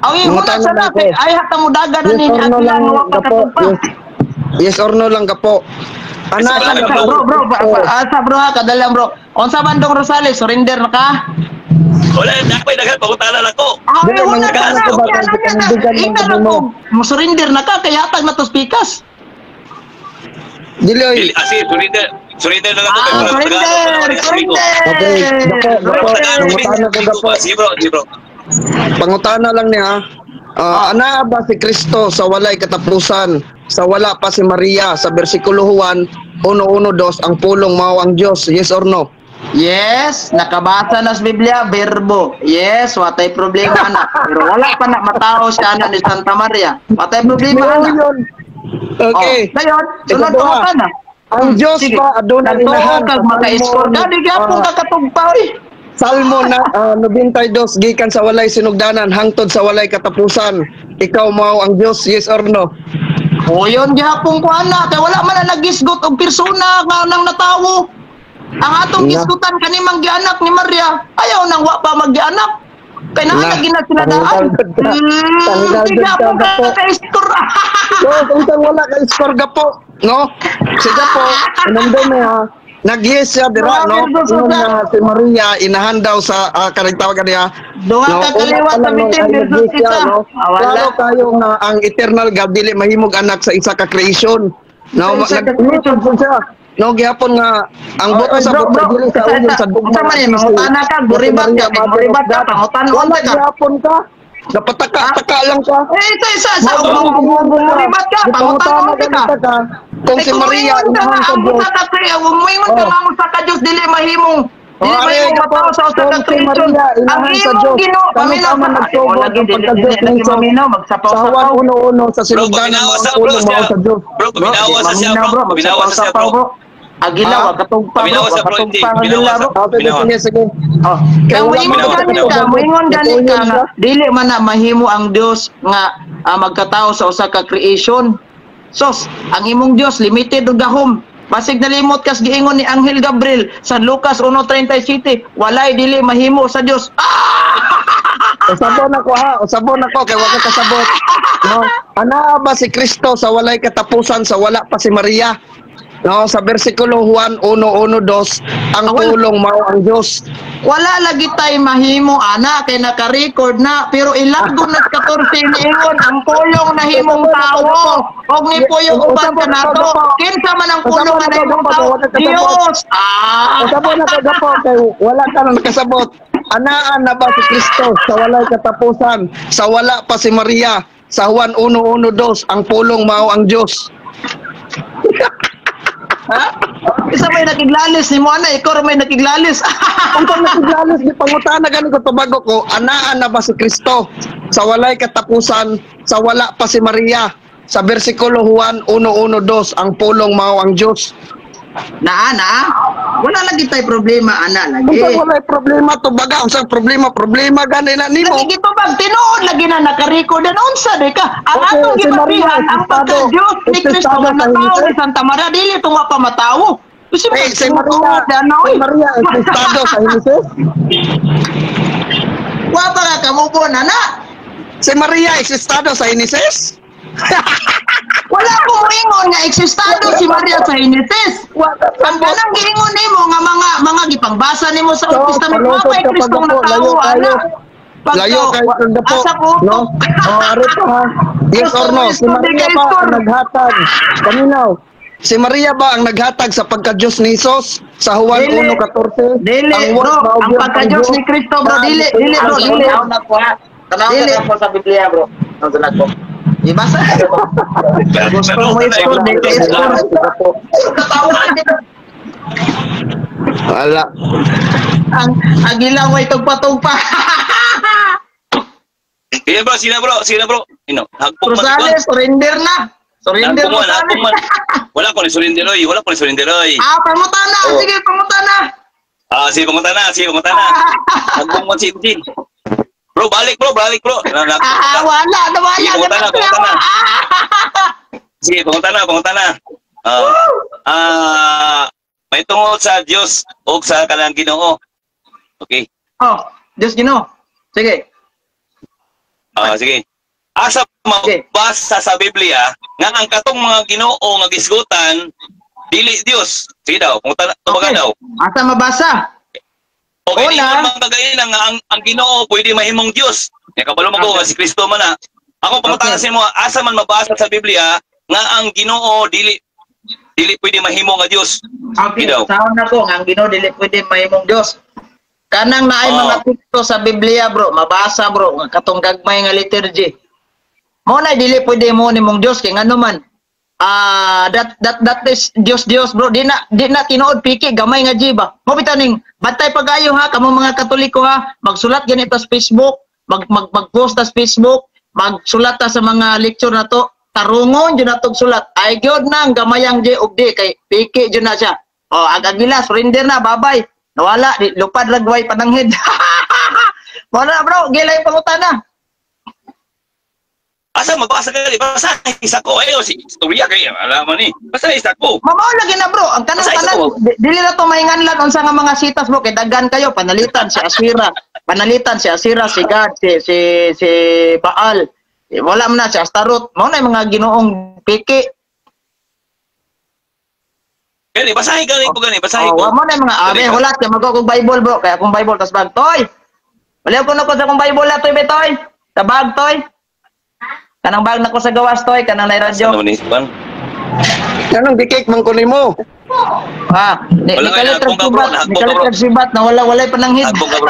Awi mo na sa natin. Ay hata mo daga na ni Yes or no lang atlan gapo. Yes or no lang gapo. Ana bro, asa bro ha kadalang bro. Unsa man Dong Rosales, surrender na ka? Wala na ako daghang pangutana lang ko. Ay Dili, wala mga na. bata, Ina na mo. Mo surrender na ka kay hatag na to spikas. Dili oy. Surrender na lang ko. Surrender. Okay, gapo. Pangutana ko gapo. Sige bro. Pangutana lang niya. Ana ba si Kristo sa walay katapusan? Sa wala pa si Maria sa bersikulo 1, 1:2 ang pulong mao ang Dios. Yes or no? Yes, nakabasa na sa Biblia, verbo. Yes, watay problema na. Pero wala pa na matao siya na ni Santa Maria. Watay problema na. Okay. Dayon, sunod Ikaduha. pa na. Ang Dios ba aduna inahan kag maka-score ka di gyapon ka katugpaw eh. Salmo na 92 gikan sa walay sinugdanan hangtod sa walay katapusan. Ikaw mao ang Dios, yes or no? O yun gyapon ko ana kay wala man na nagisgot og persona nga nang natawo. Ang atong gisgutan kani manggianak ni Maria, ayaw nang wa pa maggianak. Kay naa lagi na sila daan. Gyapon ka ka-score. So, kung wala ka score gapo, no? Sige po, nandun na nag-yes siya dira, no? Yung si Maria inahan daw sa kanang tawagan niya. Duha ka kaliwat sa bitin versus isa. Klaro kayo nga ang eternal God dili mahimog anak sa isa ka creation. No, nag-creation po siya. No, gihapon nga ang buto sa buto dili sa ulo sa dugma. Sa man mangutana ka, buribat ka, pangutan wala ka. gihapon ka. Napataka lang ka. Isa sa buribat ka, pangutan ka. Kung si Maria inahan sa Diyos. Huwag mo ingon ka mamang sa ka-Diyos, dili mahimong. Dili mahimong matao sa usa ka creation. Ang imong Ginoo, paminaw man nagtubo ang pagka-Diyos ng Diyos. Sa 1:1 sa sinugdanan mo ang ulo mo sa Diyos. Bro, binawa sa siya bro. Agila, wag katugpa. Binawa sa bro, hindi. Binawa sa Sige. Kaya moingon gani ka nga dili man na mahimo ang Dios nga magkatao sa usa ka creation. Sos, ang imong Dios limited og gahom. Basig nalimot kas giingon ni Anghel Gabriel sa Lucas 1:37, walay dili mahimo sa Dios. Usabon ako kay wala ka sabot. No, ana ba si Kristo sa walay katapusan sa wala pa si Maria? No, sa bersikulo 1:1-2 ang pulong mao ang Dios. Wala lagi tay mahimo ana kay naka-record na pero ilagdo na 14 niingon ang pulong nahimong tawo og ni puyo uban kanato kinsa man ang pulong nga nahimong tawo Dios. Usabon ako gapo kay wala ka nang kasabot. Anaan na ba si Kristo sa walay katapusan sa wala pa si Maria sa Juan 1:1-2 ang pulong mao ang Dios. Ha? Isa may nakiglalis ni mo ana, ikaw may nakiglalis. Kung nakiglalis di pangutana gani ko tubago ko, anaan na ba si Kristo sa walay katapusan sa wala pa si Maria sa bersikulo 1:1-2 ang pulong mao ang Dios. Na wala lagi tay problema ana lagi. Kung wala problema tubaga unsang problema gani na nimo. Lagi gito bag tinuod lagi na naka-record and unsa de ka. Ang Okay, atong si Maria, gipapihan ang pagka-Dios ni Kristo nga natawo ni Santa Maria dili to nga pa matawo. Kasi Si Maria estado sa Henesis. Wa pa ka kamubo na. Si Maria estado sa Henesis. Wala ko moingon nga eksistado si Maria sa Henesis. Ang kanang giingon nimo nga mga gipangbasa nimo sa Old Testament wa pa Kristo nga tawo ana. Layo kay Dapo. Asa ko? No? Ari pa ha. Yes or no? Si Maria ba ang naghatag? Kaminaw. Si Maria ba ang naghatag sa pagka-Diyos ni Jesus sa Juan 1:14? Dili bro, ang pagka-Diyos ni Kristo bro, dili bro, dili. Tanaw Dili. ka po sa Biblia, bro. Ang sunod ko. Ibasa. Gusto mo i-score, di ka i-score. Katawa dito. Wala. Ang ilang way tugpa-tugpa. Iya bro, sina bro. Hagpong man. Rosales, surrender na. Surrender Hagpong man, Rosales. hagpong man. Wala ko ni surrender oy. Pangutan na. Oh. Sige, pangutan na. Sige, pumunta na. Hagpong man si MG. Bro, balik bro. Wala. Sige, pumunta na. Sige, pumunta na. May tungod sa Diyos o sa kanang Ginoo. Okay. Oh, Diyos Ginoo. Sige. Sige. Asa mabasa sa Biblia nga ang katong mga Ginoo nga gisgutan dili Dios. Sige daw, pumunta na daw. Asa mabasa? Okay, Una. mga kagayon nga ang Ginoo pwede mahimong Dios. Nya kabalo mo ko nga si Kristo man na. Ako pangutana sa mo, asa man mabasa sa Biblia nga ang Ginoo dili pwede mahimo nga Dios. Okay, Daw. sahon na ko, ang Ginoo dili pwede mahimong Diyos. Kanang naay mga teksto sa Biblia, bro, mabasa, bro, nga katong gagmay nga liturgy. Mo na dili pwede mo nimong Diyos kay ngano man. That is Diyos, bro. Di na tinuod piki gamay nga jiba. Mo bitaning batay pagayo ha kamo mga Katoliko ha. Magsulat ganito sa Facebook, mag-post sa Facebook, magsulat ta sa mga lecture na to. Tarungon jud natog sulat. Ay gyud nang gamayang di og di kay piki jud na siya. Agagila surrender na, babay. Nawala, lupad ragway pananghid. Wala bro, gilay pangutana. Asa mabasa ka ni basa isa ko ayo si istorya kay alam ni. Basa isa ko. Mamaw lagi na bro, ang kanang Basta tanan ikaw. dili na to mainganlan unsa nga mga sitas bro kay daghan kayo panalitan si Asira, si God, si Baal. Wala man na si Astaroth. Mao na yung mga ginoong piki. Gani basahin basahin ko. Mo na yung mga hulat kay magko kog Bible bro, kaya akong Bible tas bag toy. Wala ko na ko sa akong Bible na toy betoy. Sa bag toy. Kanang bag na ko sa gawas toy, kanang nay radyo. Ano ni Juan? Kanang dikik man ko nimo. Wala nga, Nikalit hagpong ka, bro. nag sibat na wala pananghid. Hagpong ka, bro.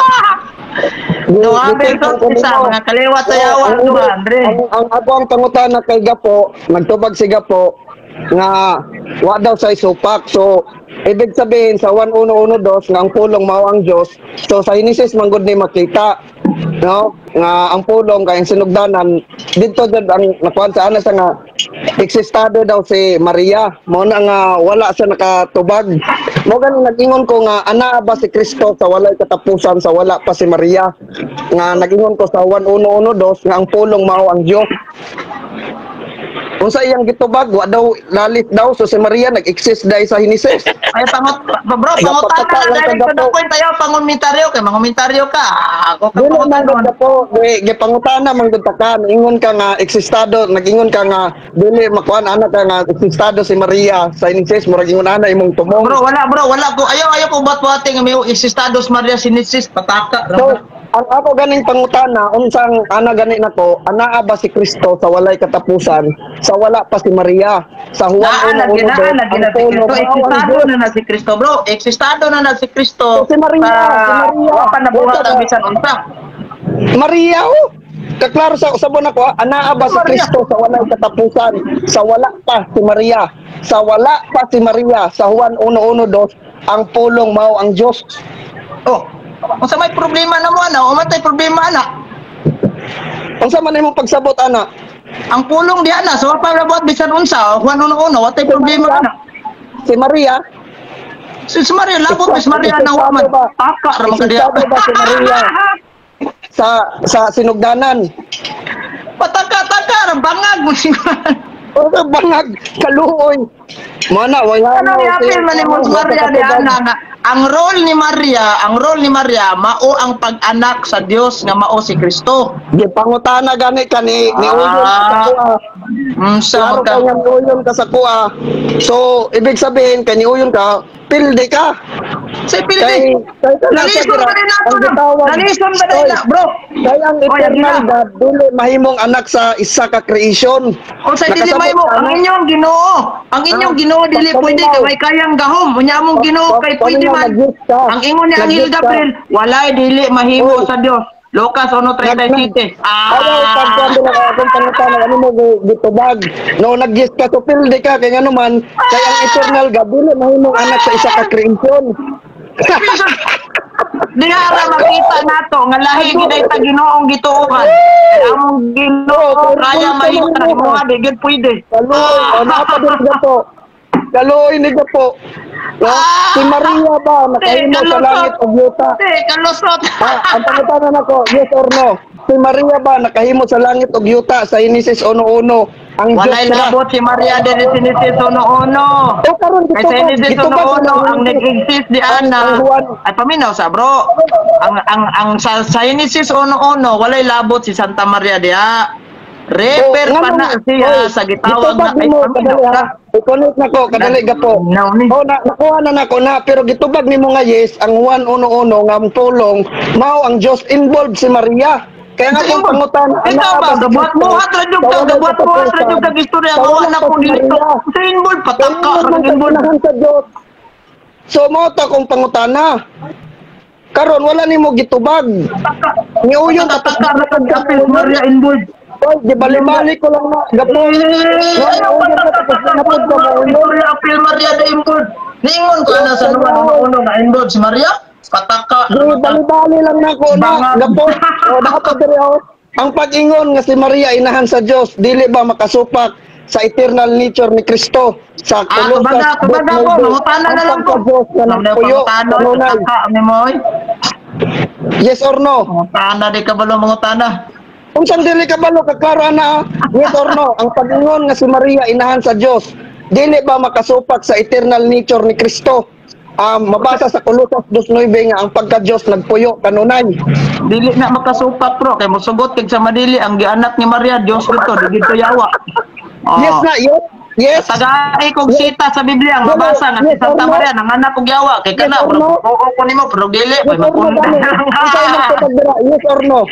No, abe to isa mga kaliwat sa yawa to Andre. Ang ako ang pangutana kay Gapo, nagtubag si Gapo nga wa daw sa isupak. So ibig sabihin sa 1:1:2 nga ang pulong mao ang Dios. So sa Genesis manggod ni makita, no? Nga ang pulong kay ang sinugdanan dito jud ang nakuan sa ana sa nga eksistado daw si Maria. Mo na nga wala sa nakatubag. Mo gani nag-ingon ko nga ana ba si Kristo sa walay katapusan sa wala pa si Maria. Nga nag-ingon ko sa 1:1:2 nga ang pulong mao ang Dios. Kung sa iyang gitubag, wa daw lalit daw so si Maria nag-exist dahil sa Genesis. Ay bro, pangutana na dali ko na point tayo pangumentaryo kay mangumentaryo ka. Ako ka Dili man pangutan. gud po, gipangutana man gud ta ka, ingon ka nga eksistado, nag-ingon ka nga dili makuan ana ka nga eksistado si Maria sa Genesis, murag ingon ana imong tumong. Bro, wala ko. Ayaw ko bat-bate nga may existados Maria Sinesis pataka. So, ang ako ganing pangutana, unsang ana gani nako, anaa ba si Kristo sa walay katapusan, sa wala pa si Maria, sa Juan 1:1. Existado na si Kristo, bro. Existado na si Kristo. Si Maria. Wa pa nabuhat ang bisan unsa. Maria, oh. Kaklaro sa usabon ako, anaa ba si Kristo sa walay katapusan, sa wala pa si Maria, sa wala pa si Maria, sa Juan 1:1, ang pulong mao ang Dios. Oh, unsa may problema na mo ana? O matay problema ana? Unsa man imong pagsabot ana? Ang pulong di ana, so wa pa nabuhat bisan unsa. Juan 1:1, wa tay problema ana. Si Maria, Si Maria labot si Maria na wa man. Taka ra man kadiya. Existado ba si Maria sa sinugdanan? Pataka-taka ra bangag mo si O bangag kaluoy. Mana wala Ano yapil man ni Maria di ana nga ang role ni Maria mao ang pag-anak sa Dios nga mao si Kristo. Gipangutana gani ka ni uyon ka sa kuha. Sa Klaro ka nga ni uyon ka sa kuha. So ibig sabihin kay ni uyon ka, pilde ka. Say pildi. Nalison ba rin nato na? Nalison ba rin na, bro? Kaya ang eternal God, dili mahimong anak sa isa ka creation. O sa dili may mo, ang inyong Ginoo. Ang inyong Ginoo dili pwede kay may kayang gahom. Unya among Ginoo kay pwede man. Ang ingon ni Anghel Gabriel, walay dili mahimo sa Dios. Lucas 1:37. Ayaw, pagkando na akong pangutanan, ano mo, gitubag. No, nag-gis ka to pilde ka, kaya nga naman, kaya ang eternal gabilo, mahimong anak sa isa ka kreasyon. Di ara makita nato nga lahi giday ta Ginoong gituohan. Kaya among Ginoo kaya mahimong mo di gid pwede. Kaloy, ano pa din gapo? Kaloy ni gapo. No? Si Maria ba, nakahimo sa langit o yuta? Kalusot. Ang pangutanan ako, yes or no? Si Maria ba, nakahimo sa langit o yuta sa Genesis 1:1? Ang Walay Diyos na. labot si Maria de Genesis 1:1. O karon Kay sa Genesis 1:1 ang nag-exist di ana. Ay paminaw sa bro. Ang sa Genesis 1:1 walay labot si Santa Maria diha. Refer pa na siya sa gitawag na ay paminaw. I-connect na ko, kadali gapo. No, ni. O, nakuha na nako na, pero gitubag ni mo nga yes, ang 1:1 nga ang tulong, mao ang Diyos involved si Maria. Kaya nga kung pangutan, ikaw ba, gabuhat radyo kag istorya mo anak ko dito. Sa involved pataka involved sa Diyos. So mo ta kung pangutana. Karon wala nimo gitubag. Niuyong pataka ra Maria involved. Oy, di bali-bali ko lang na gapo. Apil Maria de involved. Ningon ko na sa uno na involved si Maria. Pataka. Di bali-bali lang na ko na gapo. O dapat diri ang pag-ingon nga si Maria inahan sa Dios, dili ba makasupak sa eternal nature ni Kristo sa Colossus. Tubaga ko, mangutana na lang ko. Yes or no? Mangutana di ka balo mangutana. Kung saan dili ka balo, kaklaro ana, yes or no? Ang pag-ingon nga si Maria inahan sa Dios, dili ba makasupak sa eternal nature ni Kristo? Mabasa sa Colossus 2:9 nga ang pagka-Dios nagpuyo kanunay. Dili na makasupak bro, kay mosugot kag sa madili ang gianak ni Maria Dios dito, di gito yawa. Yes na, yes. Yes. Tagaay kog sita sa Biblia ang mabasa nga si Santa Maria nanganak og yawa kay kana bro. Oo ko nimo pero dili pay mapunda. Yes or no?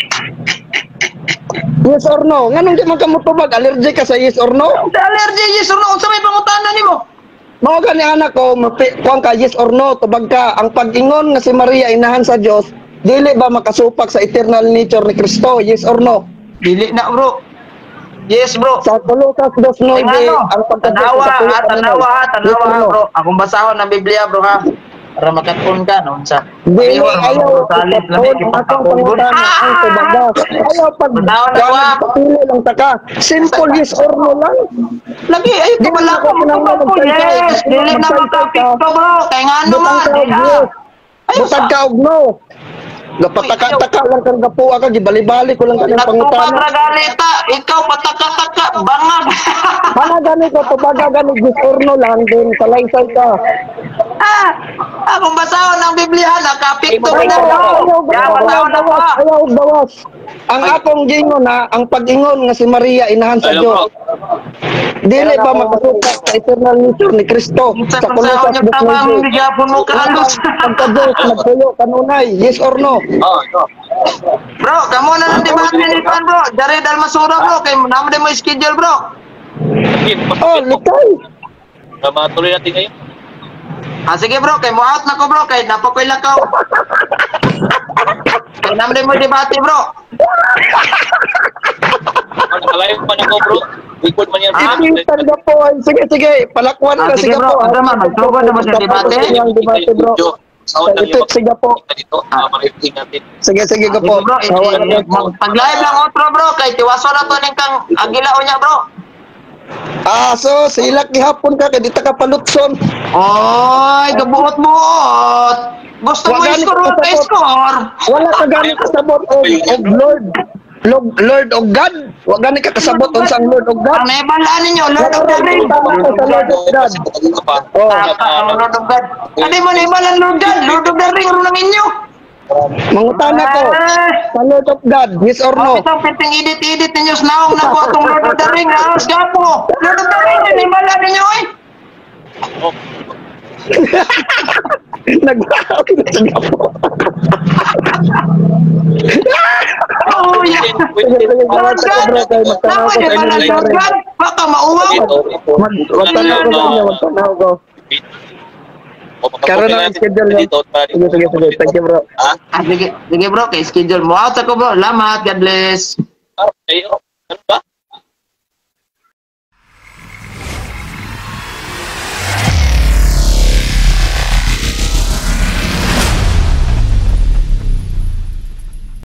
Yes or no? Nganong di man ka motubag, allergic ka sa yes or no? Sa allergy yes or no unsa may pangutana nimo? Mao gani anak ko, kuan ka yes or no, tubag ka. Ang pag-ingon nga si Maria inahan sa Dios, dili ba makasupak sa eternal nature ni Kristo? Yes or no? Dili na bro. Yes bro. Sa Colossus 2:9 ang tanawa bro. Akong basahon ng Biblia bro ha. Para makatun ka no unsa. Dili ayaw salit lami kitapon. Ang tubaga. Ayaw pag pili lang taka. Simple yes or no lang. Lagi ay wala ko mo. Yes. Dili na makapit ko bro. Kay ngano man. Butag ka og no. Gapataka-taka lang kang gapuha ka, gibali-bali ko lang kanyang pangutana. Nagtubag galita, ikaw pataka-taka, bangag. Mana gani ko, tubaga gani, gisorno lang din, salaysay ka. Akong basahon ng Biblia, nakapikto ko na Ayaw bawas. Ang akong gingon na, ang pag-ingon nga si Maria, inahan sa Diyos. Dili ba makasukat sa eternal nature ni Kristo sa Colossus 2:9? Pagka-Diyos, nagpuyo, kanunay, yes or no? Bro, kamo na lang debate ni Pan bro. Dari Dalmasura bro, kay namo mo schedule bro. Oh, likay. Matuloy natin ngayon. Sige bro, kay mo out na ko bro, kay napakoy lakaw. Kay namo mo debate bro. Nakalayo pa na ko bro. Ikot man yan. Ipitan ka po. Sige, palakwan ka. Sige bro, magtugod naman sa debate. Debate bro. Ito, sige po. Sige ka po. Pag-live lang otro bro, kay tiwaso na to ning kang agilao niya bro. So, silak gihapon ka, kaya di ta ka palutson. Oy, gabuot-buot. Gusto mo i-score? Wala ka gani kasabot og Lord of God. Wa gani ka kasabot unsang Lord of God. Ang naibala ninyo, Lord of the Rings. Lord of God. Lord of God. Ano mo naibala Lord God? Lord of the Rings ro lang inyo. Mangutana ko. Sa Lord of God, yes or no? Itong piting edit ninyo snaong na po itong Lord of the Rings. Aos gapo. Lord of the Rings, naibala ninyo eh. Nagbaon na sa gapo. Oh, yeah. Lord God. Naman di ba na Lord God? Baka mauwaw. Magtanaw ko sa inyo, magtanaw ko. Karon na schedule mo. Sige. Thank you, bro. Ha? Sige bro, kay schedule mo out ako bro. Salamat, God bless. Ayo. Ano ba?